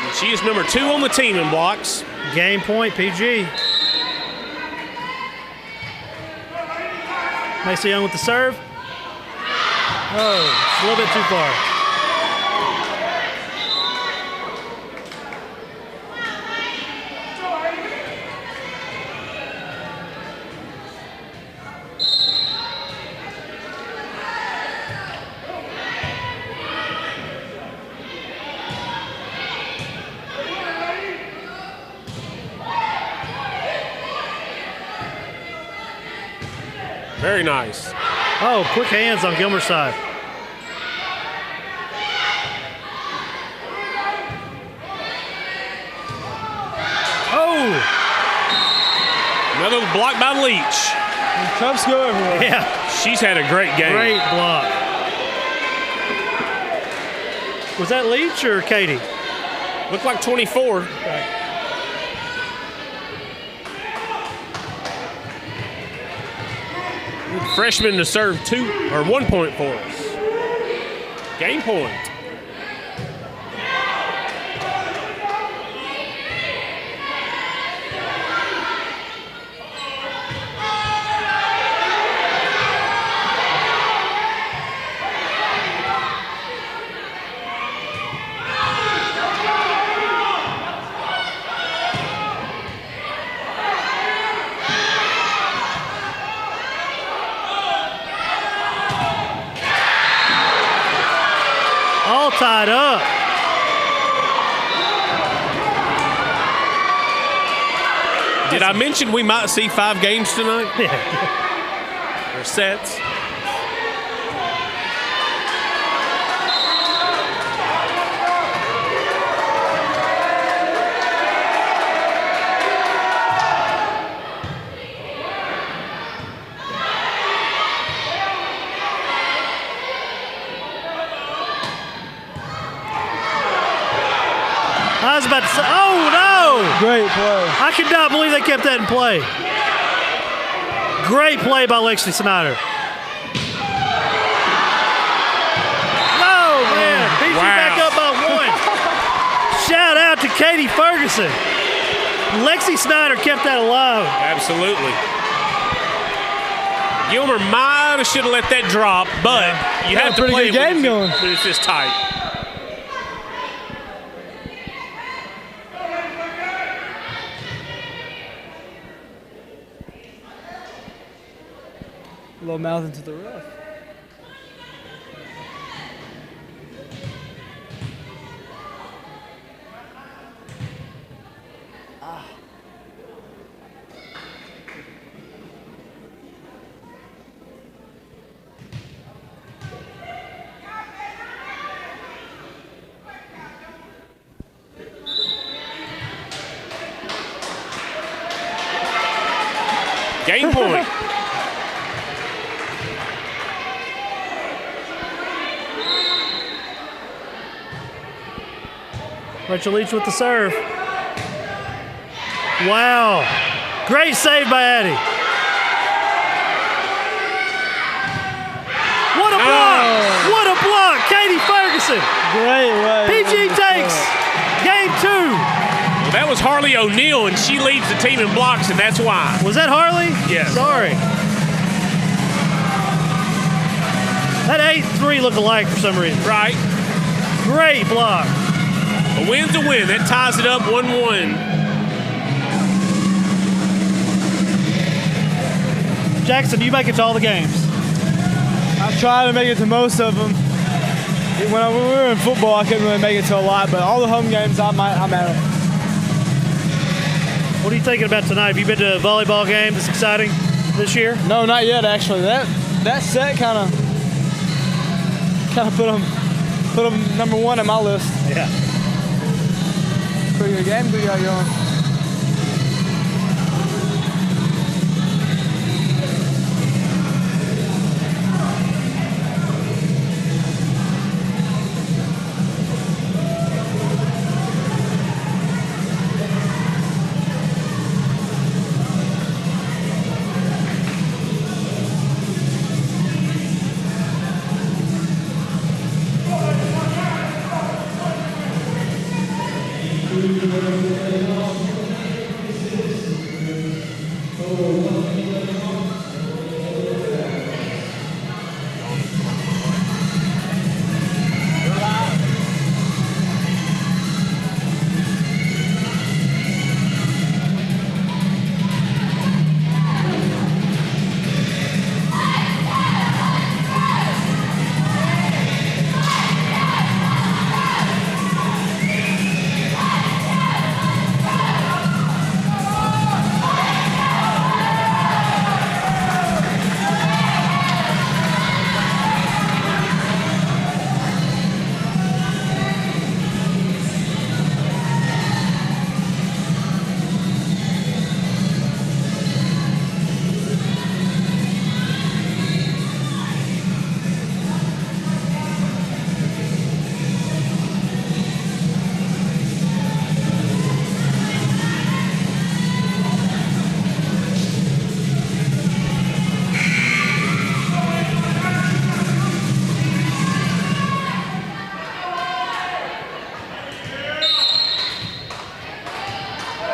And she is number 2 on the team in blocks. Game point, PG. Macy Young with the serve. Oh, it's a little bit too far. Very nice. Oh, quick hands on Gilmer's side. Oh! Another block by Leach. And cups go everywhere. Yeah, She's had a great game. great block. Was that Leach or Katie? Looked like 24. Freshman to serve 2 or 1 point for us. Game point. All tied up. Did I mention we might see 5 games tonight? Yeah. Or sets? I was about to say, oh no! Great play. I could not believe they kept that in play. Great play by Lexi Snyder. No, man. PG back up by 1. Shout out to Katie Ferguson. Lexi Snyder kept that alive. Absolutely. Gilmer might have should have let that drop, but you have to pretty play good it game going. when it's just tight. Low mouth into the ref. Game point. Rachel Leach with the serve. Wow. Great save by Addie. What a block! What a block! Katie Ferguson. Great way. PG takes game 2. Well, that was Harley O'Neill, and she leads the team in blocks, and that's why. Was that Harley? Yes. Sorry. That 8-3 looked alike for some reason. Right. Great block. A win's a win. That ties it up 1-1. Jackson, you make it to all the games. I try to make it to most of them. When we were in football, I couldn't really make it to a lot, but all the home games, I'm at them. What are you thinking about tonight? Have you been to a volleyball game that's exciting this year? No, not yet, actually. That set kind of put them number 1 on my list. Yeah. Pretty good game we got going.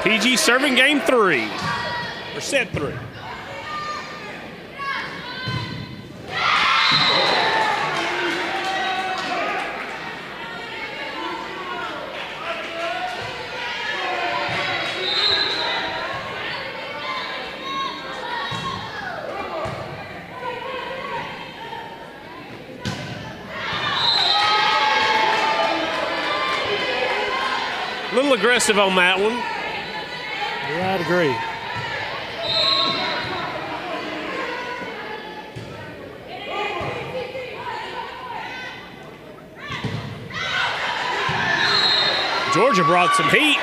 PG serving game 3, or set 3. A little aggressive on that one. Yeah, I'd agree. Georgia brought some heat.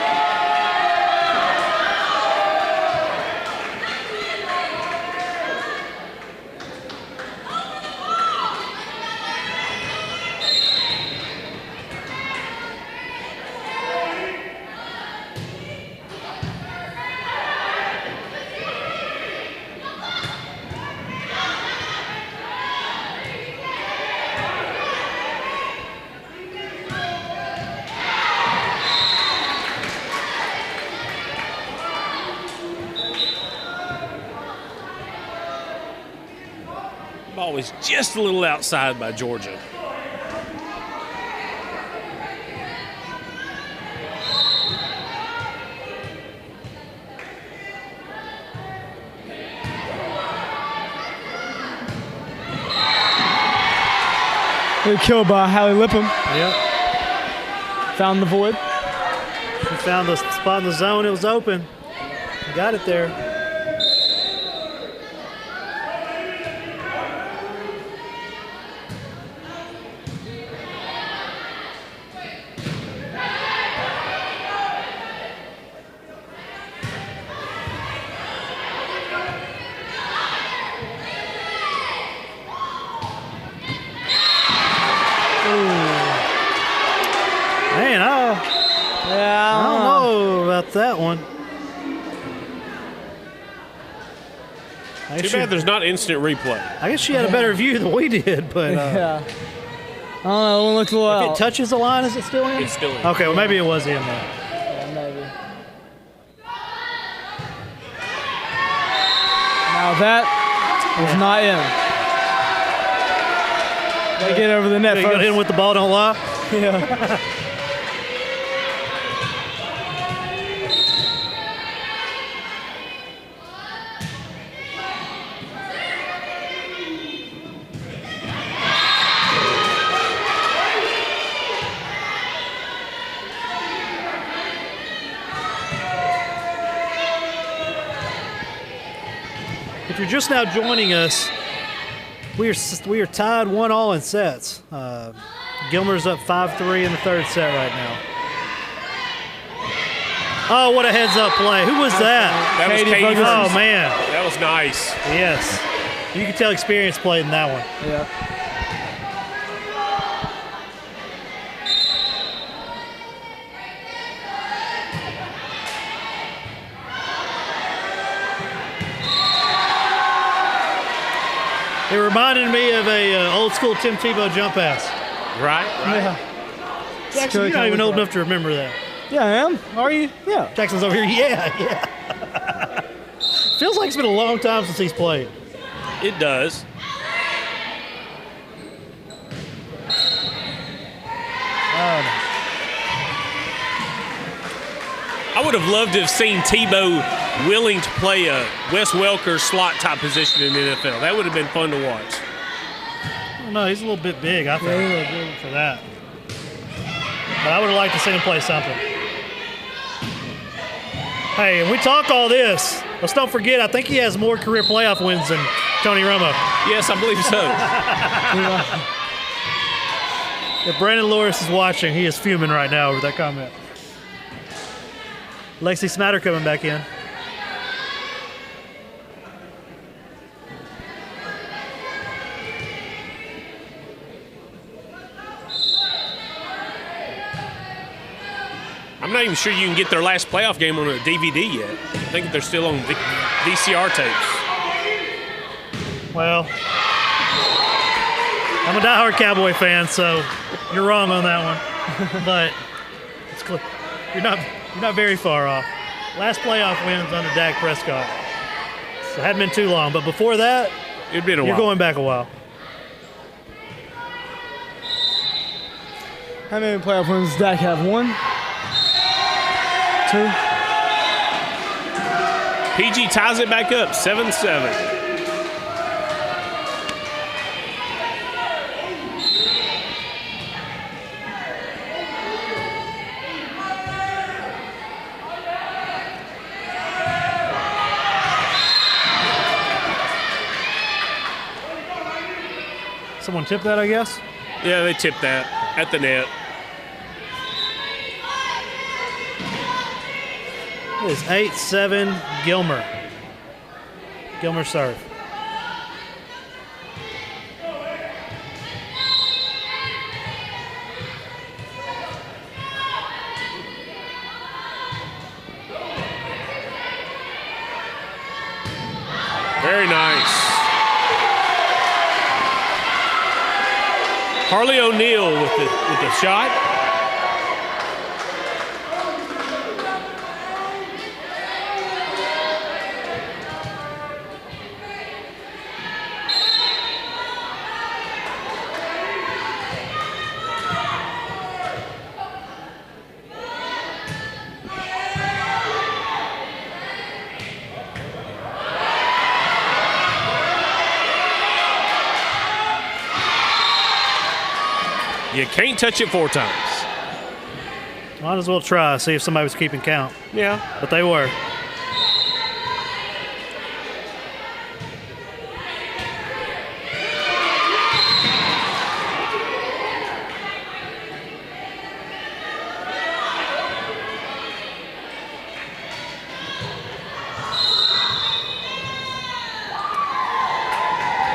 Ball was just a little outside by Georgia. Good kill by Hallie Lipham. Yep. Found the void. She found the spot in the zone. It was open. Got it there. Man, I don't know about that one. Too bad there's not instant replay. I guess she had a better view than we did, but Yeah. I don't know. It won't look a little if out. it touches the line, is it still in? It's still in. Okay, well maybe it was in there. Yeah, maybe. Now that was not in. They get over the net You first. got in with the ball, don't lie. Yeah. If you're just now joining us, we are tied 1-1 in sets. Gilmer's up 5-3 in the third set right now. Oh, what a heads-up play. Who was that? That was Katie Katie. Ferguson. Oh, man. That was nice. Yes. You can tell experience played in that one. Yeah. It reminded me of a old-school Tim Tebow jump pass. Right? Yeah. Jackson, you're not even old enough to remember that. Yeah, I am. Are you? Yeah. Jackson's over here. Yeah. Feels like it's been a long time since he's played. It does. I would have loved to have seen Tebow willing to play a Wes Welker slot type position in the NFL. That would have been fun to watch. No, he's a little bit big, I think, for that. But I would have liked to see him play something. Hey, and we talk all this. Let's don't forget, I think he has more career playoff wins than Tony Romo. Yes, I believe so. If Brandon Loris is watching, he is fuming right now over that comment. Lexi Smatter coming back in. I'm not even sure you can get their last playoff game on a DVD yet. I think they're still on VCR tapes. Well, I'm a diehard Cowboy fan, so you're wrong on that one. But it's clear. You're not very far off. Last playoff wins under Dak Prescott. So it hadn't been too long. But before that, It'd been a while. you're going back a while. How many playoff wins does Dak have? 1? 2? PG ties it back up, 7-7. Someone tipped that, I guess? Yeah, they tipped that at the net. It is 8-7 Gilmer. Gilmer serve. Very nice. Harley O'Neal with the shot. You can't touch it 4 times. Might as well try, see if somebody was keeping count. Yeah. But they were.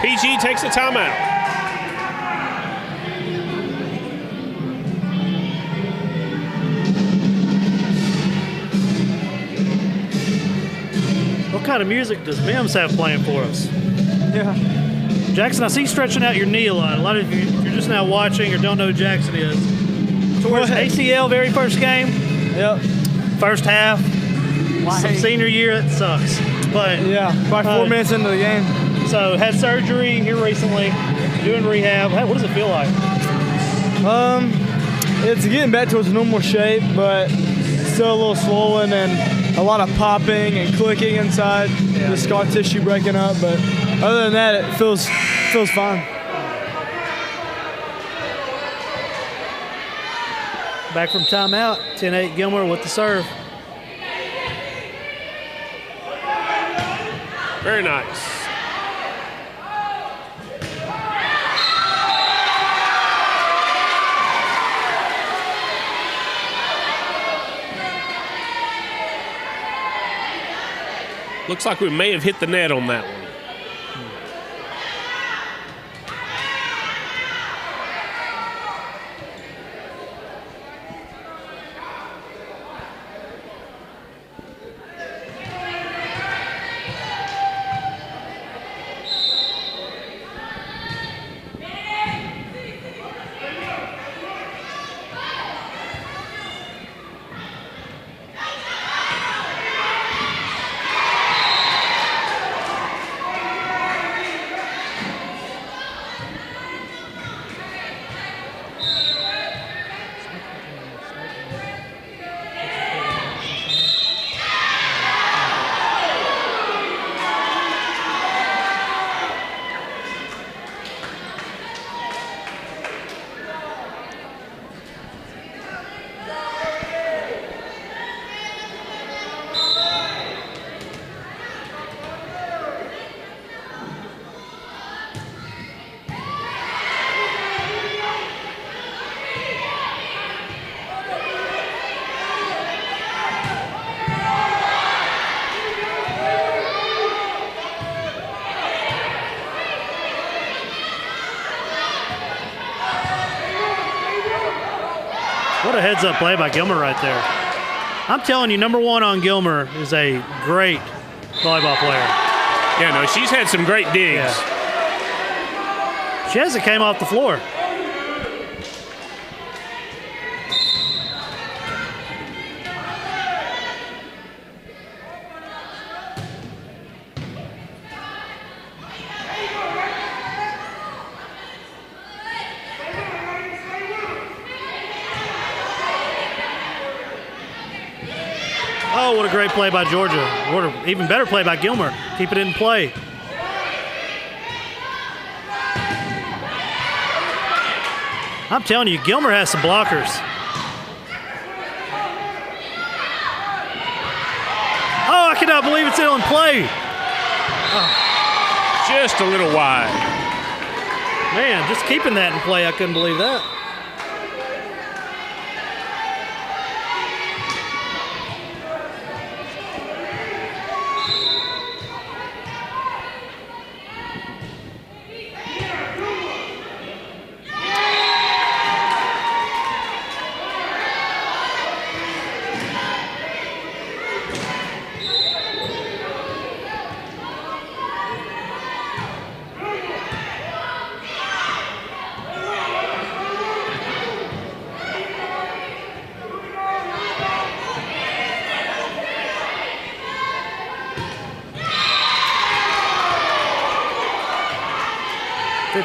PG takes a timeout. What kind of music does Mims have playing for us? Yeah. Jackson, I see you stretching out your knee a lot. A lot of you, if you're just now watching or don't know who Jackson is. Towards ACL, very first game. Yep. First half. Some senior year, it sucks. But Yeah, about 4 minutes into the game. so had surgery here recently, doing rehab. What does it feel like? It's getting back to its normal shape, but still a little swollen and a lot of popping and clicking inside. The scar tissue breaking up, but other than that, it feels fine. Back from timeout, 10-8 Gilmer with the serve. Very nice. Looks like we may have hit the net on that one. What a heads-up play by Gilmer right there. I'm telling you, number 1 on Gilmer is a great volleyball player. Yeah, no, she's had some great digs. Yeah. She hasn't came off the floor. Oh, what a great play by Georgia. What an even better play by Gilmer. Keep it in play. I'm telling you, Gilmer has some blockers. Oh, I cannot believe it's still in play. Just a little wide. Man, just keeping that in play, I couldn't believe that.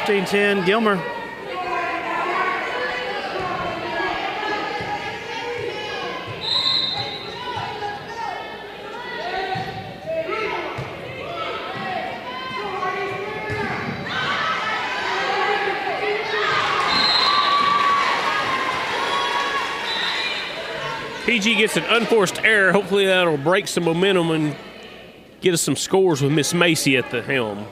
(15-10) Gilmer. PG gets an unforced error. Hopefully that'll break some momentum and get us some scores with Miss Macy at the helm.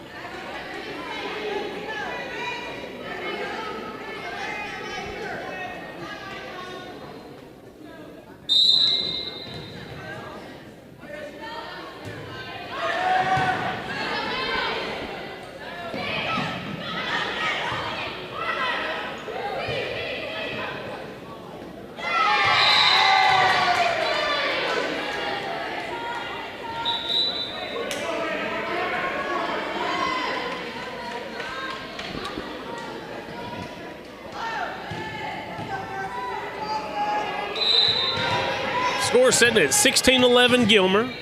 Score sitting at 16-11 Gilmer.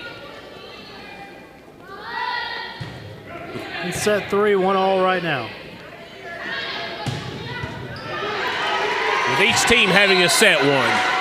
In set 3, 1-all right now. With each team having a set one.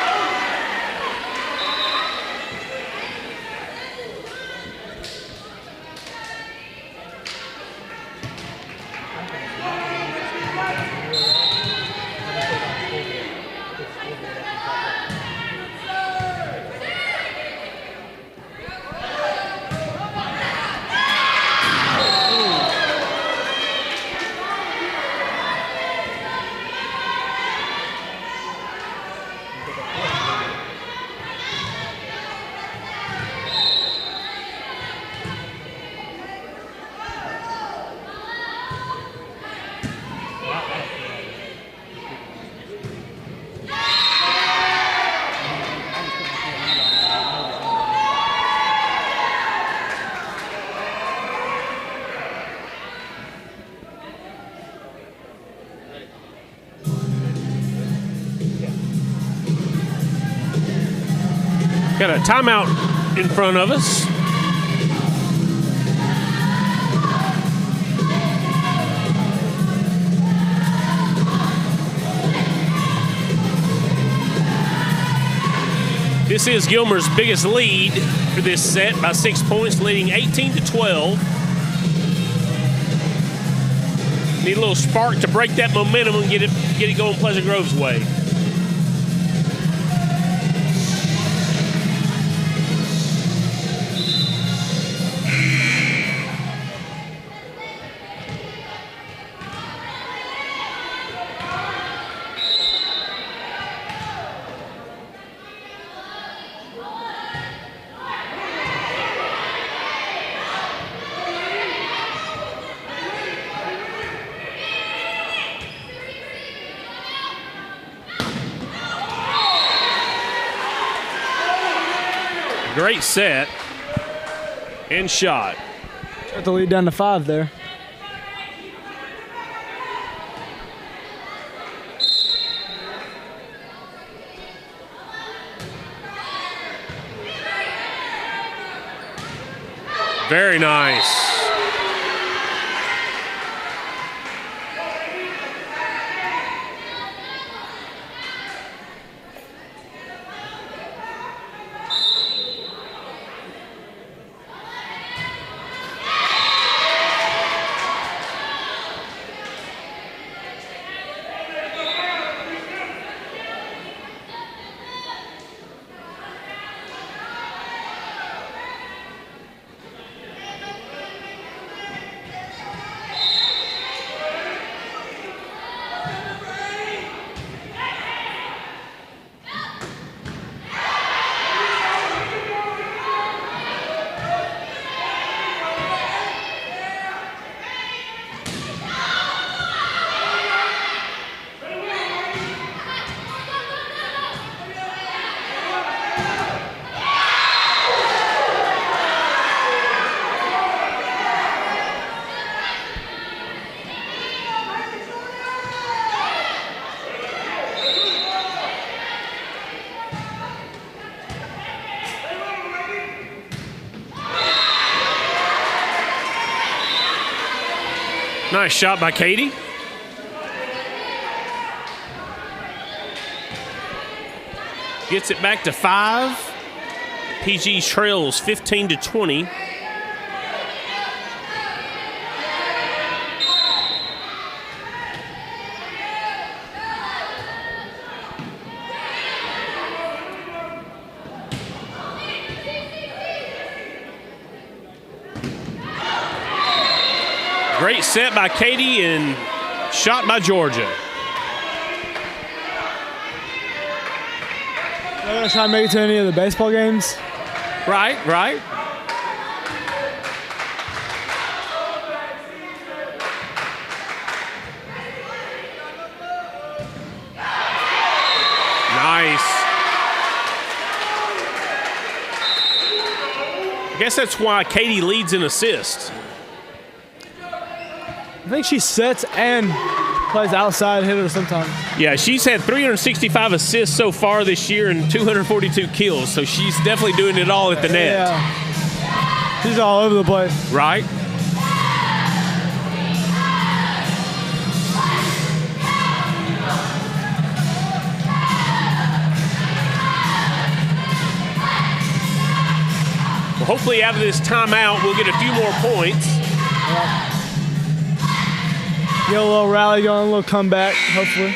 Got a timeout in front of us. This is Gilmer's biggest lead for this set by 6 points, leading 18-12. Need a little spark to break that momentum and get it going Pleasant Grove's way. Great set and shot. Got the lead down to 5 there. Very nice. Nice shot by Katie. Gets it back to 5. PG trails 15-20. Great set by Katie and shot by Georgia. They're going to try and make it to any of the baseball games. Right, right. Nice. I guess that's why Katie leads in assists. I think she sets and plays outside hitter sometimes. Yeah, she's had 365 assists so far this year and 242 kills, so she's definitely doing it all at the net. Yeah. She's all over the place. Right? Well, hopefully out of this timeout, we'll get a few more points. Yeah. Get a little rally going, a little comeback, hopefully.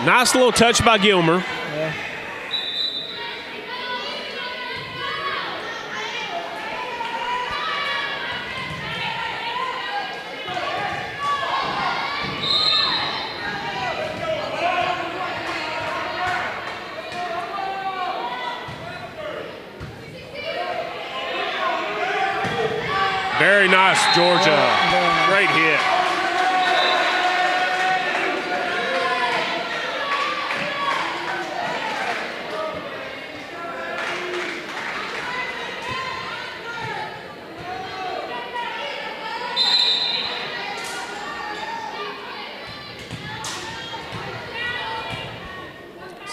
Nice little touch by Gilmer. Yeah. Very nice, Georgia. Yeah, great hit.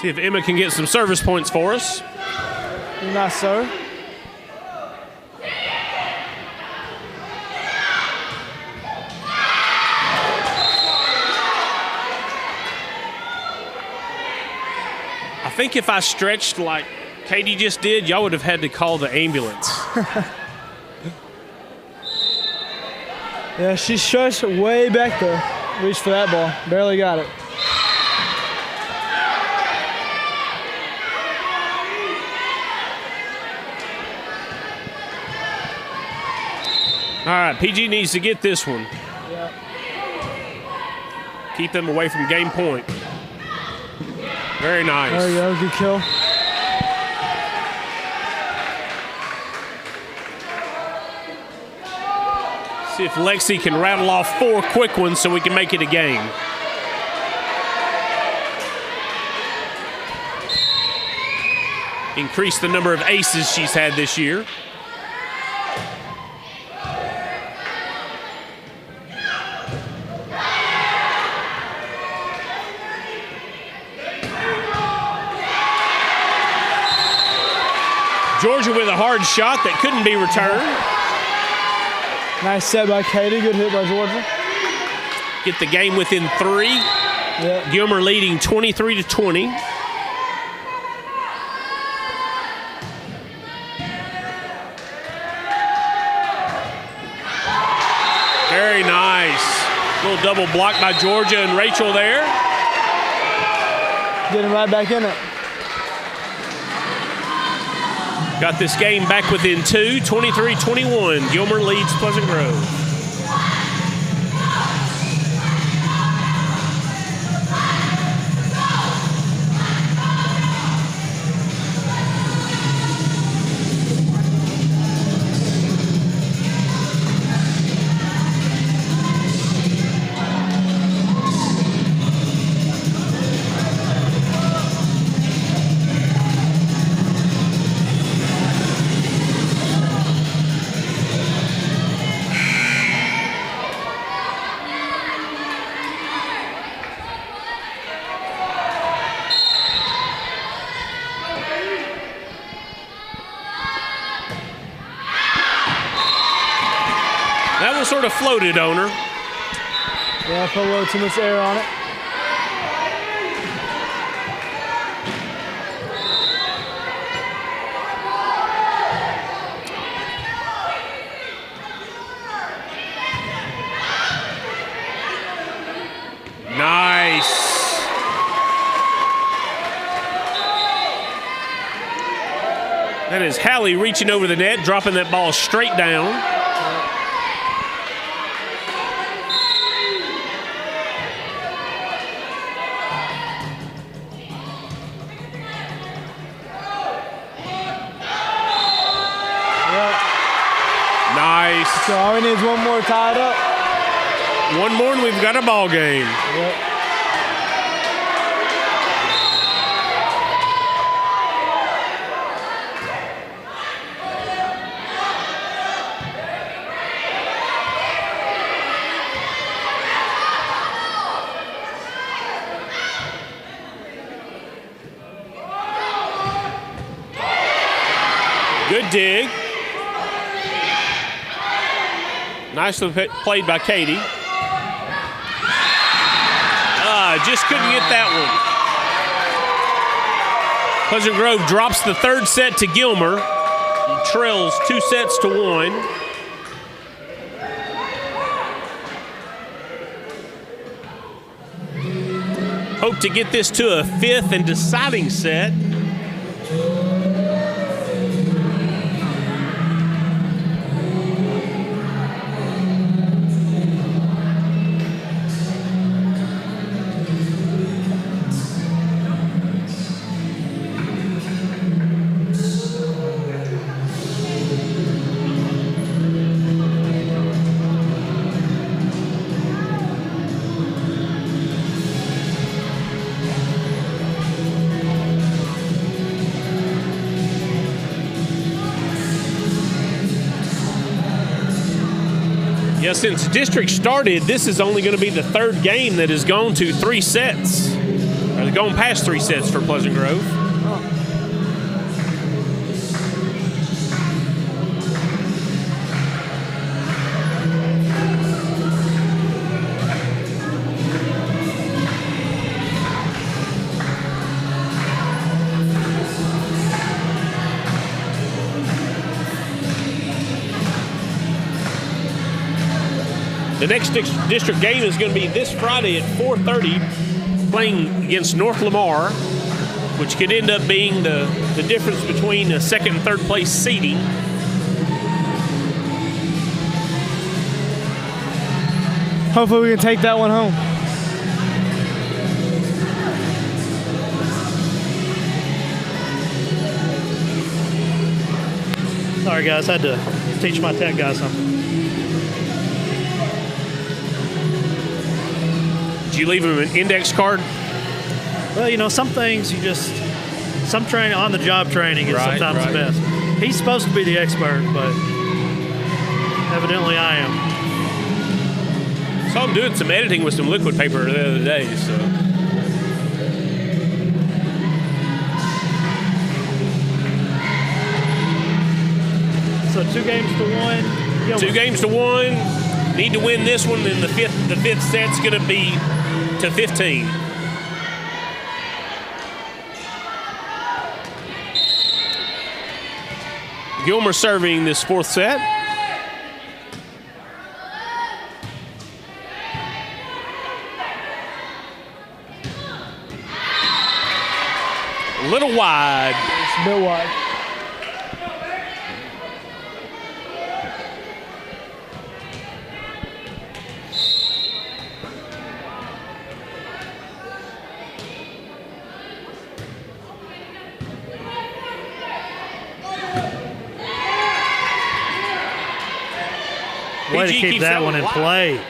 See if Emma can get some service points for us. Nice, sir. I think if I stretched like Katie just did, y'all would have had to call the ambulance. Yeah, she stretched way back there. Reached for that ball. Barely got it. All right, PG needs to get this one. Yeah. Keep them away from game point. Very nice. There you go, good kill. See if Lexi can rattle off 4 quick ones so we can make it a game. Increase the number of aces she's had this year. Georgia with a hard shot that couldn't be returned. Nice set by Katie. Good hit by Georgia. Get the game within 3. Yep. Gilmer leading 23-20. Very nice. Little double block by Georgia and Rachel there. Getting right back in it. Got this game back within 2, 23-21. Gilmer leads Pleasant Grove. That one sort of floated on her. Yeah, put a little too much air on it. Nice. That is Hallie reaching over the net, dropping that ball straight down. Nice. So all we need is one more tied up. One more and we've got a ball game. Yep. Good dig. Nicely played by Katie. Just couldn't get that one. Pleasant Grove drops the 3rd set to Gilmer. He trails 2-1. Hope to get this to a 5th and deciding set. Yeah, since district started, this is only going to be the 3rd game that has gone to 3 sets. Or gone past 3 sets for Pleasant Grove. The next district game is going to be this Friday at 4:30, playing against North Lamar, which could end up being the difference between the 2nd and 3rd place seeding. Hopefully we can take that one home. Sorry, guys. I had to teach my tech guy something. you leave him an index card? Well, you know, some things some training, on-the-job training is sometimes the best. He's supposed to be the expert, but evidently I am. Saw him doing some editing with some liquid paper the other day, so. So 2 games to 1. Gilmer. 2 games to 1. Need to win this one, and the fifth set's going to be to 15. Gilmer serving this 4th set. A little wide. It's a bit wide. Way to keep that one in play.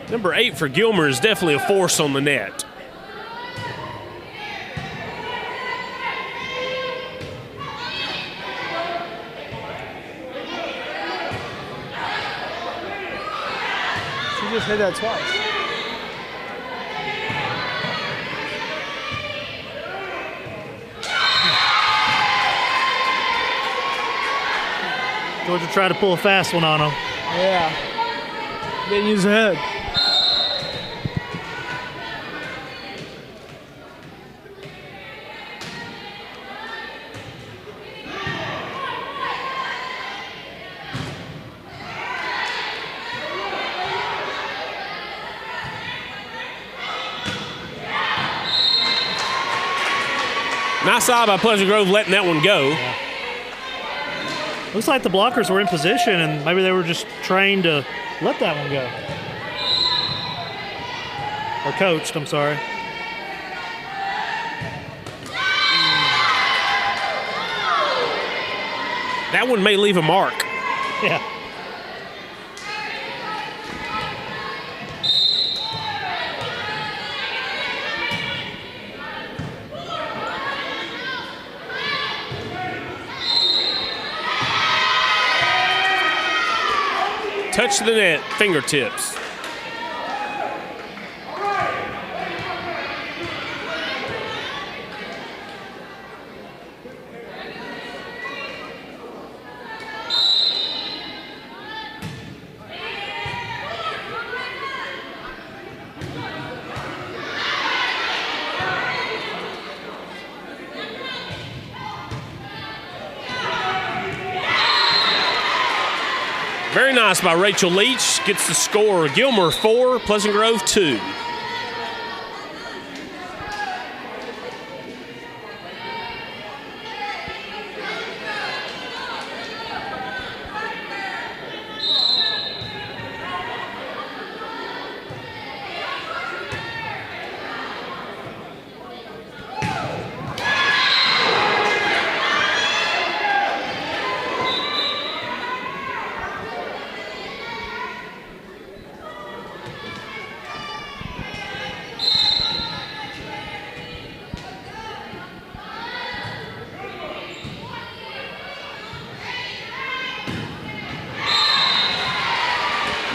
Number 8 for Gilmer is definitely a force on the net. She just hit that twice. Georgia tried to pull a fast one on him. Yeah. Didn't use the head. Nice eye by Pleasant Grove letting that one go. Yeah. Looks like the blockers were in position and maybe they were just trained to let that one go. Or coached, I'm sorry. That one may leave a mark. Yeah. Touch the net, fingertips. Very nice by Rachel Leach. Gets the score. Gilmer 4, Pleasant Grove 2.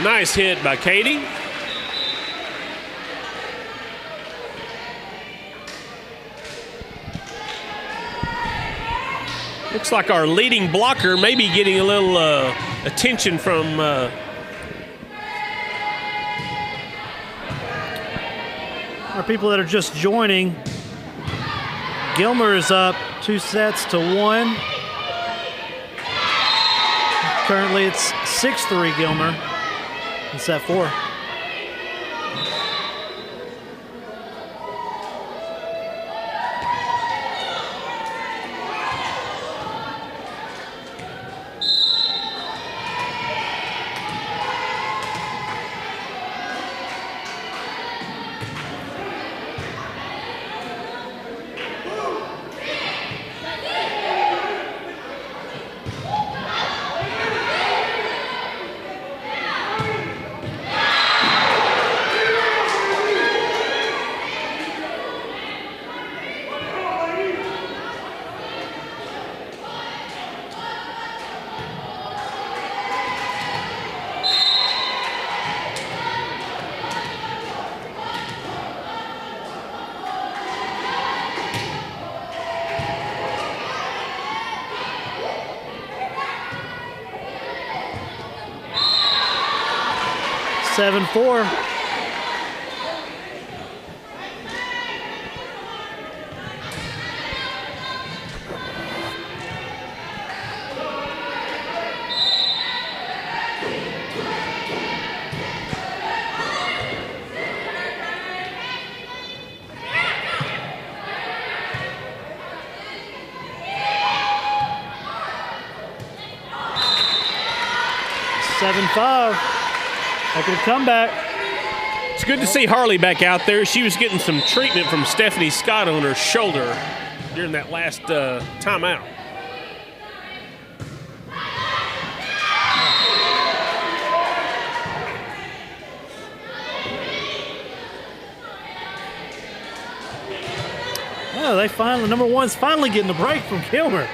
Nice hit by Katie. Looks like our leading blocker may be getting a little attention from Our people that are just joining, Gilmer is up 2 sets to 1. Currently it's 6-3 Gilmer in set 4. 7-4. Making a comeback. It's good to see Harley back out there. She was getting some treatment from Stephanie Scott on her shoulder during that last timeout. Oh, they finally, number one's finally getting the break from Gilmer.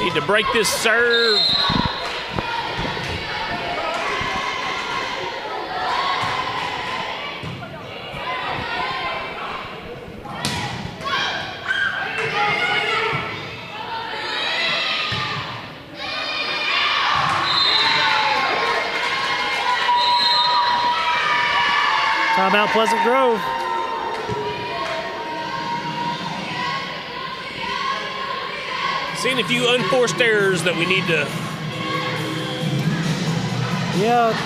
Need to break this serve. Timeout, Pleasant Grove. Seeing a few unforced errors that we need to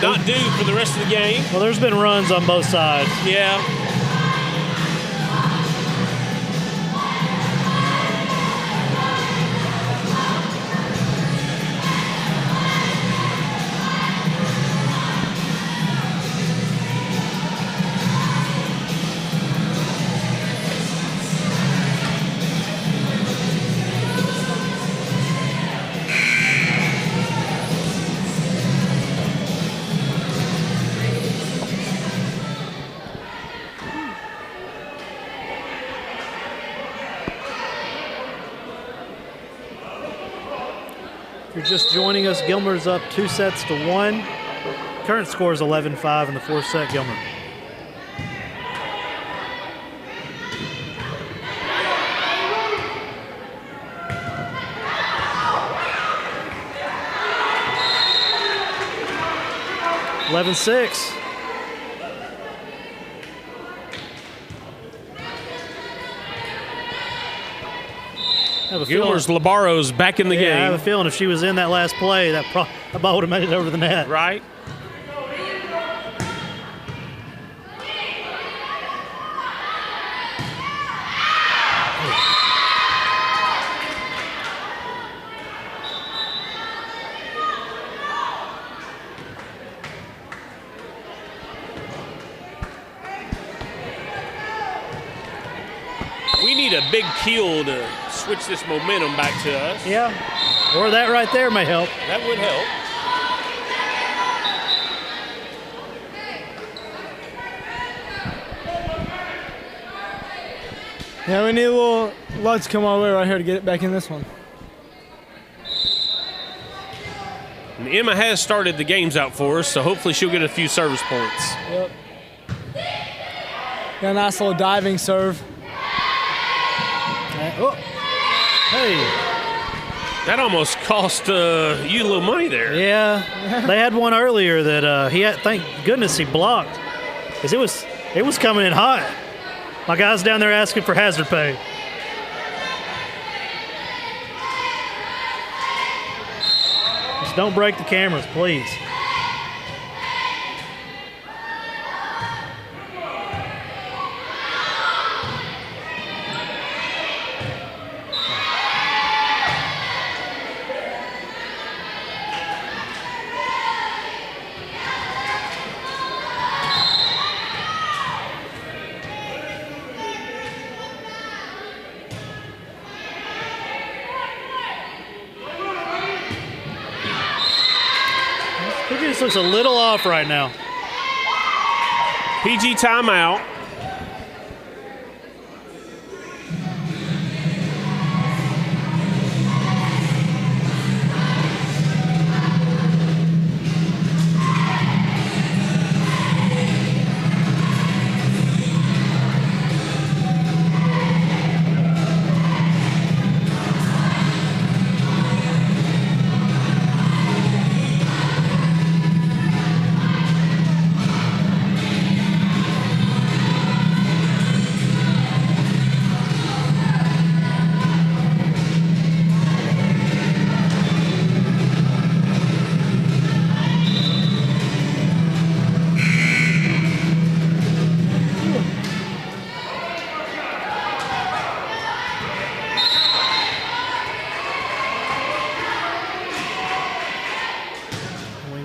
not do for the rest of the game. Well, there's been runs on both sides. Yeah. If you're just joining us, Gilmer's up 2-1. Current score is 11-5 in the fourth set, Gilmer. (11-6). Gilmer's Labaro's back in the game. I have a feeling if she was in that last play, that ball would have made it over the net. Right. We need a big kill to switch this momentum back to us. Yeah, or that right there may help. That would help. Yeah, we need a little luck to come our way right here to get it back in this one. And Emma has started the games out for us, so hopefully she'll get a few service points. Yep. Got a nice little diving serve. Oh. Hey. That almost cost you a little money there. Yeah, they had one earlier that he had. Thank goodness he blocked, because it was coming in hot. My guy's down there asking for hazard pay. Just don't break the cameras, please. He just looks a little off right now. PG timeout.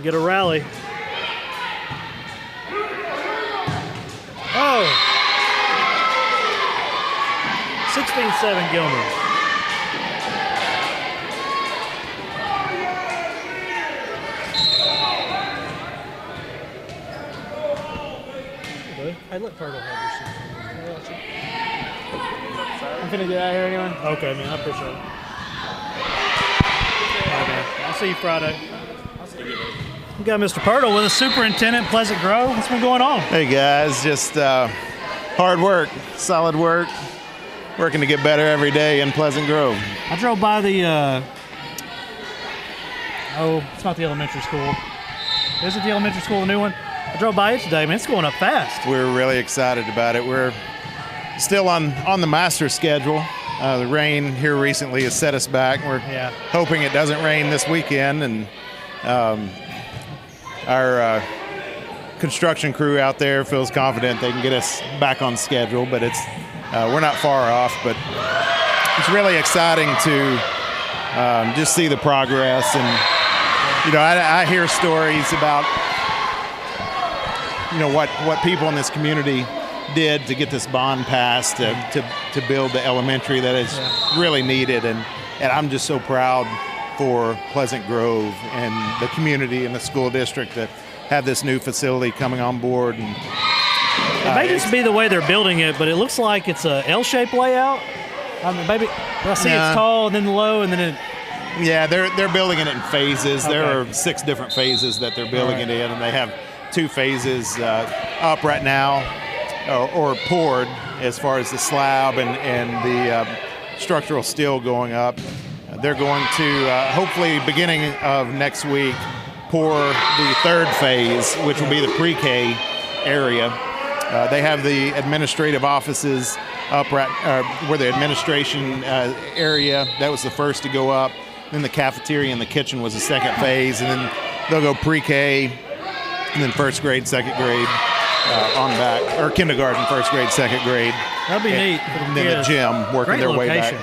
Get a rally. Oh! 16-7 Gilmer. Hey, let Turtle have your seat. I'm finna get out of here anyway. Okay, man. I appreciate it. All right, man. I'll see you Friday. We got Mr. Pirtle with us, superintendent, Pleasant Grove. What's been going on? Hey guys, just hard work, solid work, working to get better every day in Pleasant Grove. I drove by the, it's not the elementary school. Is it the elementary school, the new one? I drove by it today, man. It's going up fast. We're really excited about it. We're still on the master schedule. The rain here recently has set us back. We're hoping it doesn't rain this weekend, and our construction crew out there feels confident they can get us back on schedule, but we're not far off. But it's really exciting to just see the progress. And I hear stories about what people in this community did to get this bond passed to build the elementary that is really needed, and I'm just so proud for Pleasant Grove and the community and the school district to have this new facility coming on board. And it may just be the way they're building it, but it looks like it's a L-shaped layout. I mean, maybe I see it's tall and then low and then it. Yeah, they're building it in phases. Okay. There are 6 different phases that they're building it in, and they have 2 phases up right now, or poured as far as the slab and the structural steel going up. They're going to, hopefully beginning of next week, pour the 3rd phase, which will be the pre-K area. They have the administrative offices up where the administration area, that was the first to go up. Then the cafeteria and the kitchen was the 2nd phase, and then they'll go pre-K, and then 1st grade, 2nd grade on back, or kindergarten, 1st grade, 2nd grade. That'd be neat. And then the gym, working their way back.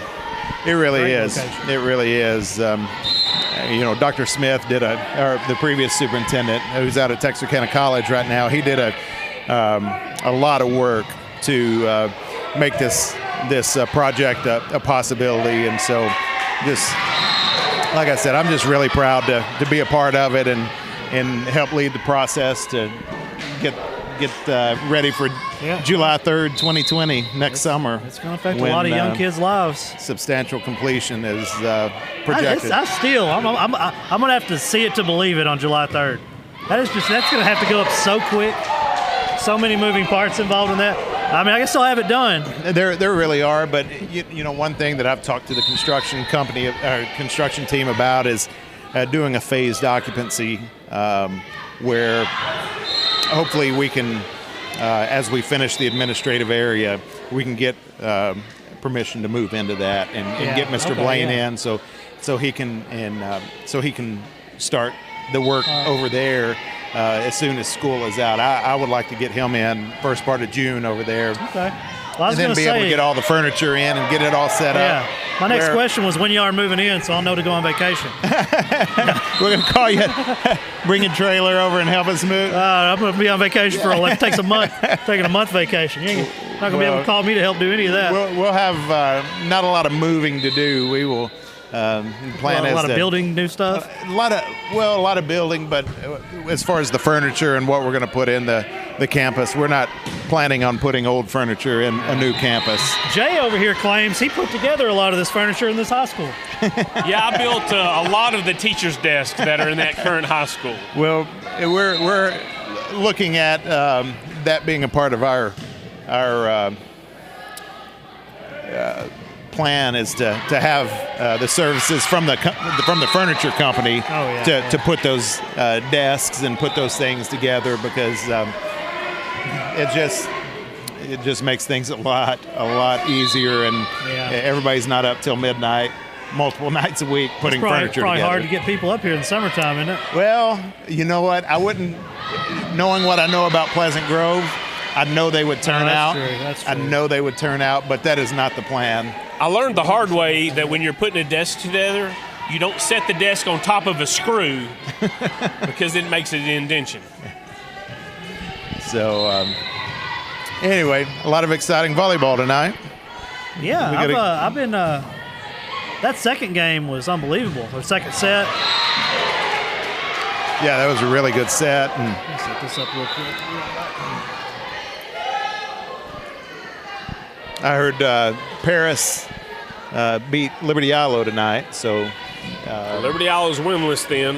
It really is. It really is. Dr. Smith or the previous superintendent, who's out at Texarkana College right now, he did a lot of work to make this project a possibility. And so, just like I said, I'm just really proud to be a part of it and help lead the process to get ready for July 3rd, 2020, next summer. It's going to affect a lot of young kids' lives. Substantial completion is projected. I'm going to have to see it to believe it on July 3rd. That's going to have to go up so quick. So many moving parts involved in that. I mean, I guess I'll have it done. There really are, but one thing that I've talked to the construction team about is doing a phased occupancy where hopefully we can, as we finish the administrative area, we can get permission to move into that and get Mr. Blaine in, so he can start the work over there as soon as school is out. I would like to get him in first part of June over there. Okay. Well, and then be able to get all the furniture in and get it all set up. My next question was when you are moving in, so I'll know to go on vacation. We're going to call you, bring a trailer over and help us move. I'm going to be on vacation for it takes a month, taking a month vacation. You're not going to be able to call me to help do any of that. We'll have not a lot of moving to do. We will The plan a is lot of to- building new stuff. a lot of building, but as far as the furniture and what we're going to put in the campus, we're not planning on putting old furniture in a new campus. Jay over here claims he put together a lot of this furniture in this high school. Yeah, I built a lot of the teachers' desks that are in that current high school. Well, we're looking at that being a part of our plan is to have the services from the furniture company to put those desks and put those things together, because it just makes things a lot easier, and everybody's not up till midnight multiple nights a week putting furniture probably together. hard to get people up here in the summertime, isn't it? Well, you know what? I wouldn't, knowing what I know about Pleasant Grove, I know they would turn out. That's true. I know they would turn out, but that is not the plan. I learned the hard way that when you're putting a desk together, you don't set the desk on top of a screw because it makes it an indention. So, anyway, a lot of exciting volleyball tonight. Yeah, We gotta- I've been. That second game was unbelievable. Our second set. Yeah, that was a really good set. And Let me set this up real quick. I heard Paris beat Liberty Ilo tonight. So, Liberty Owl's winless then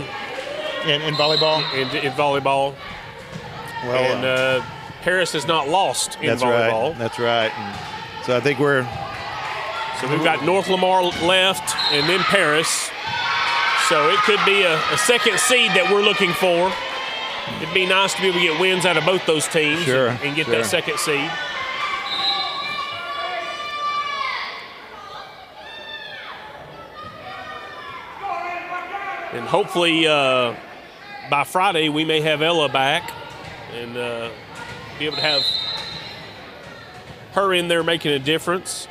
in volleyball. in volleyball. Well, And Paris has not lost in that's volleyball. right. That's right. And so I think we're. So we've got North Lamar left and then Paris. So it could be a second seed that we're looking for. It'd be nice to be able to get wins out of both those teams and get that second seed. And hopefully by Friday we may have Ella back and be able to have her in there making a difference.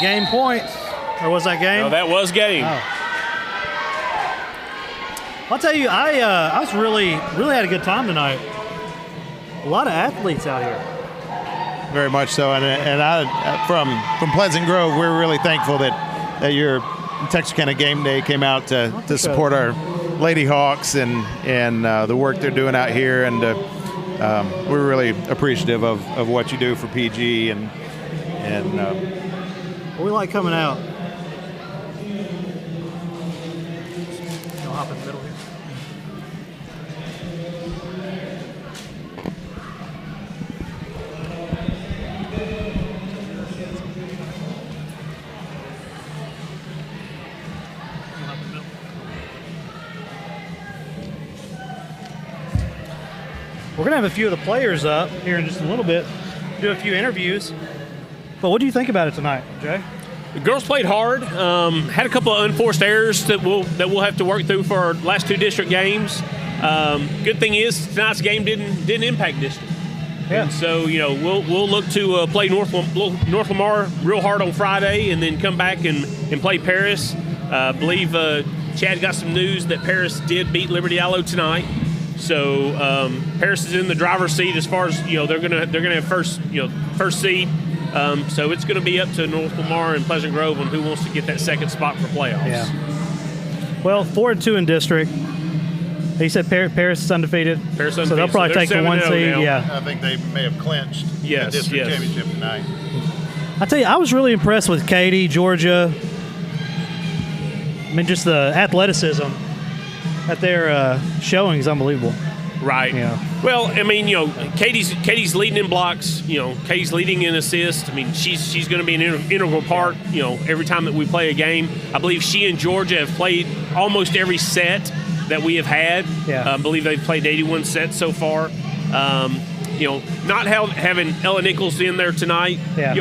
Game point, or was that game? No, that was game. Oh. I'll tell you, I was really had a good time tonight. A lot of athletes out here. Very much so, and I from Pleasant Grove, we're really thankful that your Texarkana Game Day came out to support our Lady Hawks and the work they're doing out here, and we're really appreciative of what you do for PG and We like coming out. I'll hop in the middle here. We're going to have a few of the players up here in just a little bit, do a few interviews. But what do you think about it tonight, Jay? The girls played hard. Had a couple of unforced errors that we'll have to work through for our last two district games. Good thing is tonight's game didn't impact district. Yeah. And so we'll look to play North Lamar real hard on Friday, and then come back and play Paris. I believe Chad got some news that Paris did beat Liberty Ilo tonight. So Paris is in the driver's seat as far as they're gonna have first seed. So it's going to be up to North Lamar and Pleasant Grove on who wants to get that second spot for playoffs. Yeah. Well, 4-2 in district. He said Paris is undefeated. Paris undefeated. So they'll probably So take they're the 1 7-0 seed. now. Yeah. I think they may have clinched Yes, the district yes. championship tonight. I tell you, I was really impressed with Katie, Georgia. I mean, just the athleticism that they're showing is unbelievable. Right. Yeah. Well, I mean, Katie's leading in blocks. Katie's leading in assists. I mean, she's going to be an integral part. Every time that we play a game, I believe she and Georgia have played almost every set that we have had. Yeah. I believe they've played 81 sets so far. Not having Ella Nichols in there tonight,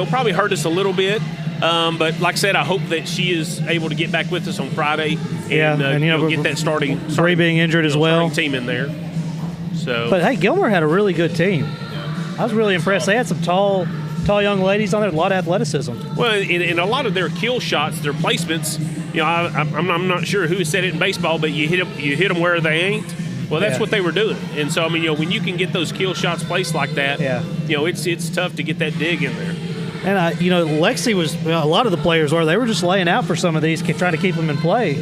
probably hurt us a little bit. But like I said, I hope that she is able to get back with us on Friday and, and get that starting Bree being injured as well. team in there. So, But hey, Gilmer had a really good team. I was really impressed. They had some tall young ladies on there, a lot of athleticism. well, in a lot of their kill shots, their placements, I'm not sure who said it in baseball, but you hit them where they ain't. Well, that's what they were doing. And so, I mean, when you can get those kill shots placed like that, it's tough to get that dig in there. And Lexi was a lot of the players they were just laying out for some of these, trying to keep them in play.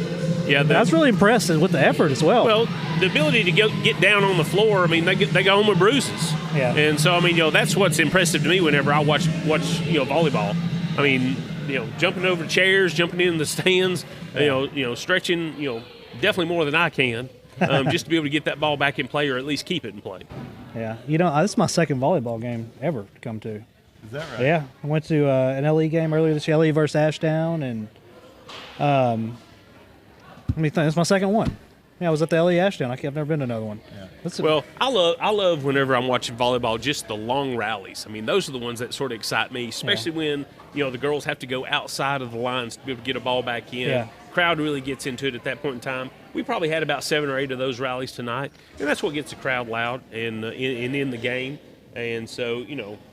Yeah, I was really impressed with the effort as well. Well, the ability to get down on the floor. I mean, they go home with bruises. Yeah. And so, I mean, that's what's impressive to me whenever I watch volleyball. I mean, jumping over chairs, jumping in the stands, stretching, definitely more than I can, just to be able to get that ball back in play or at least keep it in play. Yeah. This is my second volleyball game ever to come to. Is that right? Yeah. I went to an LE game earlier this year, LE versus Ashdown, and let me think. It's my second one. Yeah, I was at the LE Ashdown. I've never been to another one. Yeah. Well, I love whenever I'm watching volleyball, just the long rallies. I mean, those are the ones that sort of excite me, especially when the girls have to go outside of the lines to be able to get a ball back in. Yeah. Crowd really gets into it at that point in time. We probably had about 7 or 8 of those rallies tonight, and that's what gets the crowd loud and in the game. And so,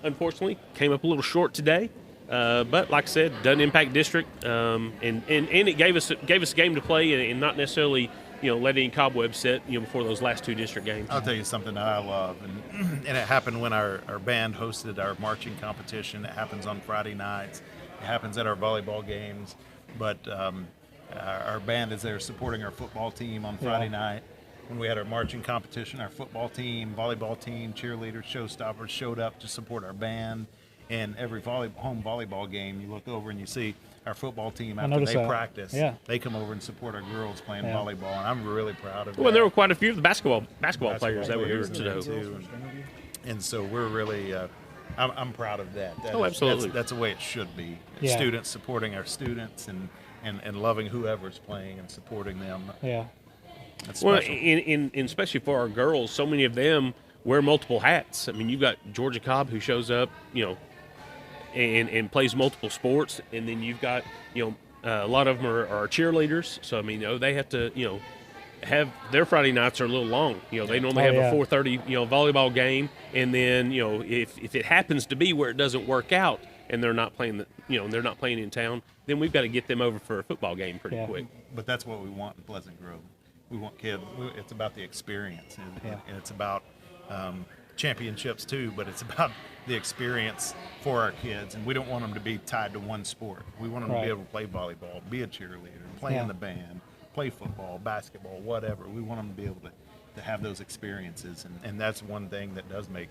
unfortunately, came up a little short today. But like I said, doesn't impact district, and it gave us a game to play and not necessarily let any cobwebs set before those last 2 district games. I'll tell you something that I love, and it happened when our band hosted our marching competition. It happens on Friday nights. It happens at our volleyball games, but our band is there supporting our football team on Friday night. When we had our marching competition, our football team, volleyball team, cheerleaders, showstoppers showed up to support our band. And every home volleyball game, you look over and you see our football team after they practice. Yeah. They come over and support our girls playing volleyball, and I'm really proud of that. Well, there were quite a few of the basketball players that were here today. And so we're really, I'm proud of that. Absolutely. That's the way it should be. Yeah. Students supporting our students and loving whoever's playing and supporting them. Yeah. That's special. Well, especially for our girls, so many of them wear multiple hats. I mean, you've got Georgia Cobb who shows up, and plays multiple sports, and then you've got a lot of them are cheerleaders. So I mean, they have to have their Friday nights are a little long. They normally have a 4:30 volleyball game, and then if it happens to be where it doesn't work out and they're not playing they're not playing in town, then we've got to get them over for a football game pretty quick. But that's what we want in Pleasant Grove. We want kids. It's about the experience, and it's about championships too, but it's about the experience for our kids, and we don't want them to be tied to one sport. We want them to be able to play volleyball, be a cheerleader, play in the band, play football, basketball, whatever. We want them to be able to have those experiences, and that's one thing that does make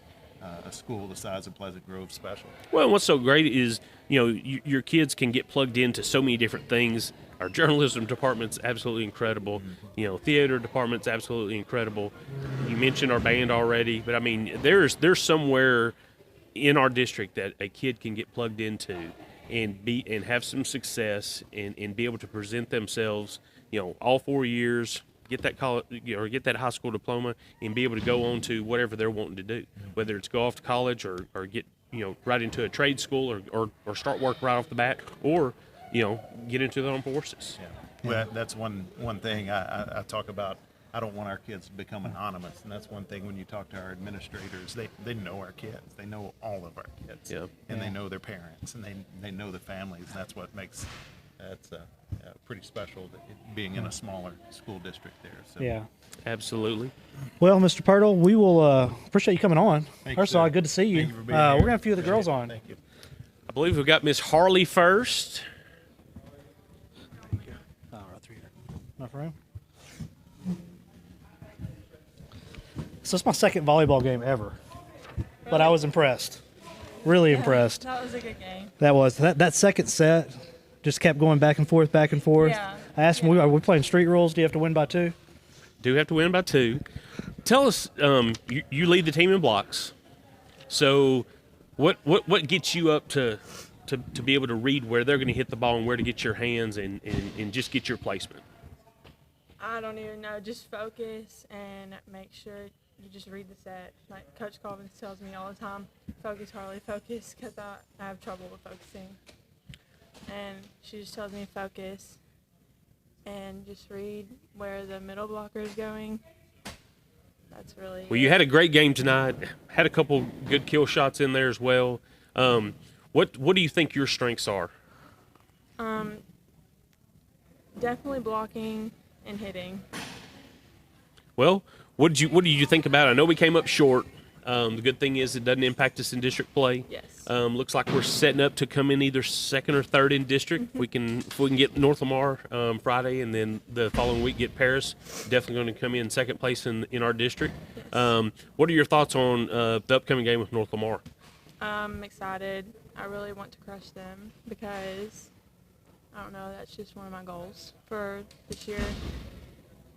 a school the size of Pleasant Grove special. Well, what's so great is your kids can get plugged into so many different things. Our journalism department's absolutely incredible. Theater department's absolutely incredible. You mentioned our band already, but I mean, there's somewhere in our district that a kid can get plugged into and have some success and be able to present themselves, all 4 years, get that college or get that high school diploma, and be able to go on to whatever they're wanting to do, whether it's go off to college or get right into a trade school or start work right off the bat, or get into the armed forces. Yeah. Well, that's one thing I talk about. I don't want our kids to become anonymous, and that's one thing when you talk to our administrators, they know our kids. They know all of our kids, and they know their parents, and they know the families, and that's what makes that's pretty special being in a smaller school district there. So. Yeah. Absolutely. Well, Mr. Pirtle, we will appreciate you coming on. First of all, good to see you. We're going to have a few of the girls on. Thank you. I believe we've got Miss Harley first. Right through here. Enough room? So it's my second volleyball game ever, but I was impressed. Really impressed. That was a good game. That second set just kept going back and forth, back and forth. Yeah. I asked him, are we playing street rules? Do you have to win by 2? Do have to win by 2. Tell us, you lead the team in blocks. So what gets you up to be able to read where they're going to hit the ball and where to get your hands and just get your placement? I don't even know. Just focus and make sure you just read the set. Like Coach Colvin tells me all the time, focus, Harley, focus, because I have trouble with focusing. And she just tells me to focus and just read where the middle blocker is going. that's really Well, you had a great game tonight. Had a couple good kill shots in there as well. What do you think your strengths are? definitely blocking and hitting. Well, what did you think about it? I know we came up short. The good thing is it doesn't impact us in district play. Yes. Looks like we're setting up to come in either second or third in district. If we can get North Lamar Friday, and then the following week get Paris, definitely going to come in second place in our district. Yes. What are your thoughts on the upcoming game with North Lamar? I'm excited. I really want to crush them because, I don't know, that's just one of my goals for this year.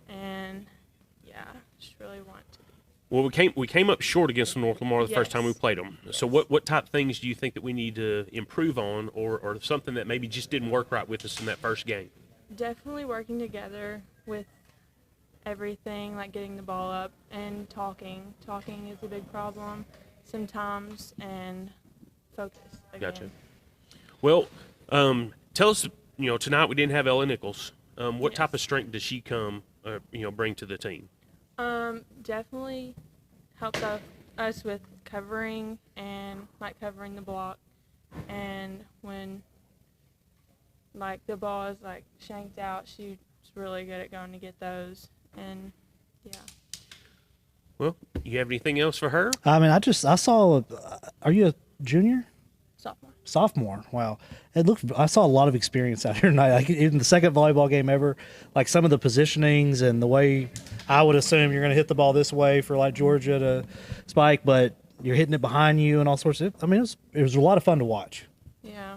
And, yeah, just really want to be. Well, we came up short against North Lamar the first time we Yes. played them. So what type of things do you think that we need to improve on, or something that maybe just didn't work right with us in that first game? Definitely working together with everything, like getting the ball up and talking. Talking is a big problem sometimes, and focus again. Gotcha. Well, tell us, tonight we didn't have Ella Nichols. What type of Yes. strength does she bring to the team? Definitely helps us with covering and covering the block, and when the ball is shanked out, she's really good at going to get those, and yeah. Well, you have anything else for her? I mean, I saw. Are you a junior? Sophomore. Sophomore. Wow. I saw a lot of experience out here tonight. Like in the second volleyball game ever, like some of the positionings and the way I would assume you're going to hit the ball this way for Georgia to spike, but you're hitting it behind you and all sorts of. I mean, it was a lot of fun to watch. Yeah,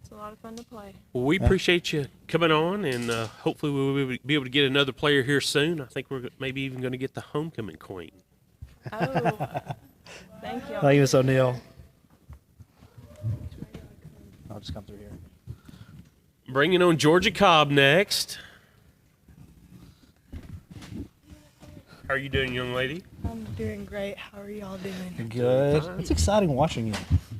it's a lot of fun to play. Well, we appreciate you coming on, and hopefully we'll be able to get another player here soon. I think we're maybe even going to get the homecoming queen. Oh, thank you. Thank you, Miss O'Neill. I'll just come through here. Bringing on Georgia Cobb next. How are you doing, young lady? I'm doing great. How are y'all doing? Good. It's exciting watching you.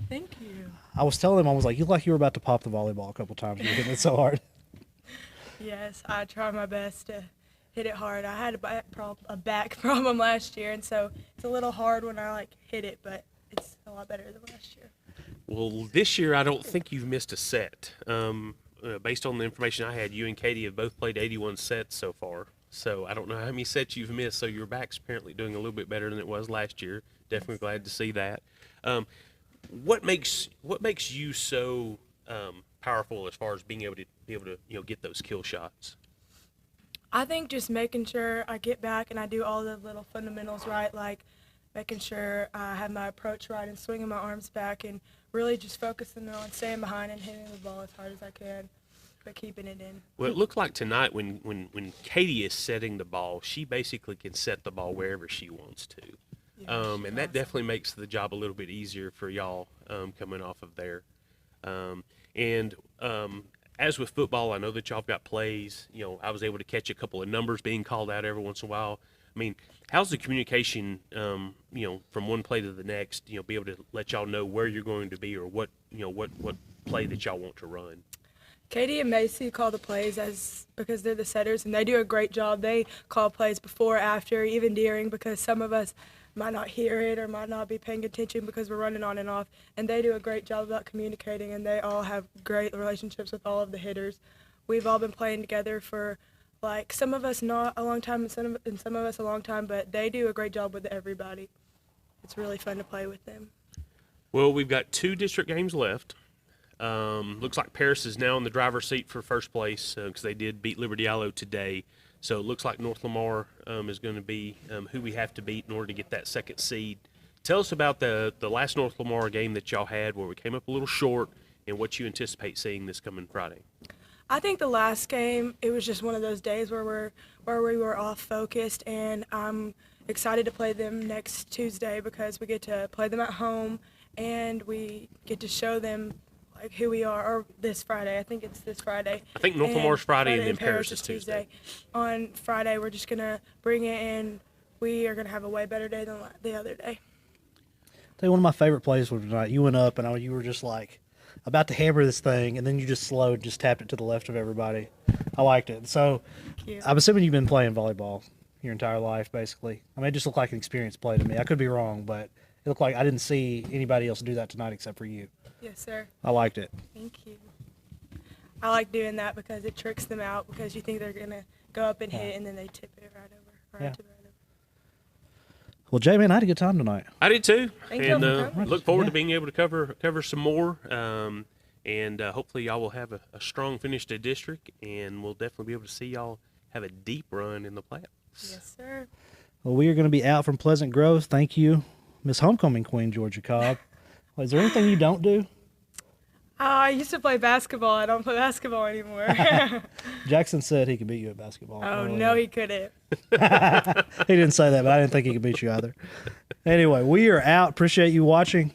Thank you. I was telling him, I was like, you look like you were about to pop the volleyball a couple times. You're hitting it so hard. Yes, I try my best to hit it hard. I had a back problem last year, and so it's a little hard when I hit it, but it's a lot better than last year. Well, this year I don't think you've missed a set. Based on the information I had, you and Katie have both played 81 sets so far. So I don't know how many sets you've missed. So your back's apparently doing a little bit better than it was last year. Definitely glad to see that. What makes you so powerful as far as being able to get those kill shots? I think just making sure I get back and I do all the little fundamentals right, like making sure I have my approach right and swinging my arms back and really just focusing on staying behind and hitting the ball as hard as I can, but keeping it in. Well, it looked like tonight when Katie is setting the ball, she basically can set the ball wherever she wants to. Yeah, And that definitely makes the job a little bit easier for y'all coming off of there. As with football, I know that y'all have got plays. I was able to catch a couple of numbers being called out every once in a while. I mean, how's the communication, from one play to the next, be able to let y'all know where you're going to be or what play that y'all want to run? Katie and Macy call the plays because they're the setters, and they do a great job. They call plays before, after, even during, because some of us might not hear it or might not be paying attention because we're running on and off, and they do a great job about communicating, and they all have great relationships with all of the hitters. We've all been playing together for some of us not a long time and some of us a long time, but they do a great job with everybody. It's really fun to play with them. Well, we've got 2 district games left. Looks like Paris is now in the driver's seat for first place because they did beat Liberty Allo today. So it looks like North Lamar is going to be who we have to beat in order to get that second seed. Tell us about the last North Lamar game that y'all had where we came up a little short and what you anticipate seeing this coming Friday. I think the last game, it was just one of those days where we were off focused, and I'm excited to play them next Tuesday because we get to play them at home and we get to show them who we are, or this Friday. I think it's this Friday. I think North Lamar's Friday and then Paris is Tuesday. On Friday, we're just going to bring it in. We are going to have a way better day than the other day. Tell you, one of my favorite plays was tonight. You went up and you were just about to hammer this thing, and then you just slowed, just tapped it to the left of everybody. I liked it. So I'm assuming you've been playing volleyball your entire life, basically. I mean, it just looked like an experienced play to me. I could be wrong, but it looked like I didn't see anybody else do that tonight except for you. Yes, sir. I liked it. Thank you. I like doing that because it tricks them out because you think they're going to go up and hit, and then they tip it right over. Or Yeah. I tip it right over. Well, Jay, man, I had a good time tonight. I did too, Thank you. and look forward Yeah. to being able to cover some more. And hopefully y'all will have a strong finish to district, and we'll definitely be able to see y'all have a deep run in the playoffs. Yes, sir. Well, we are going to be out from Pleasant Grove. Thank you, Miss Homecoming Queen, Georgia Cobb. Well, is there anything you don't do? I used to play basketball. I don't play basketball anymore. Jackson said he could beat you at basketball. Oh, earlier. no, he couldn't. He didn't say that, but I didn't think he could beat you either. Anyway, we are out. Appreciate you watching.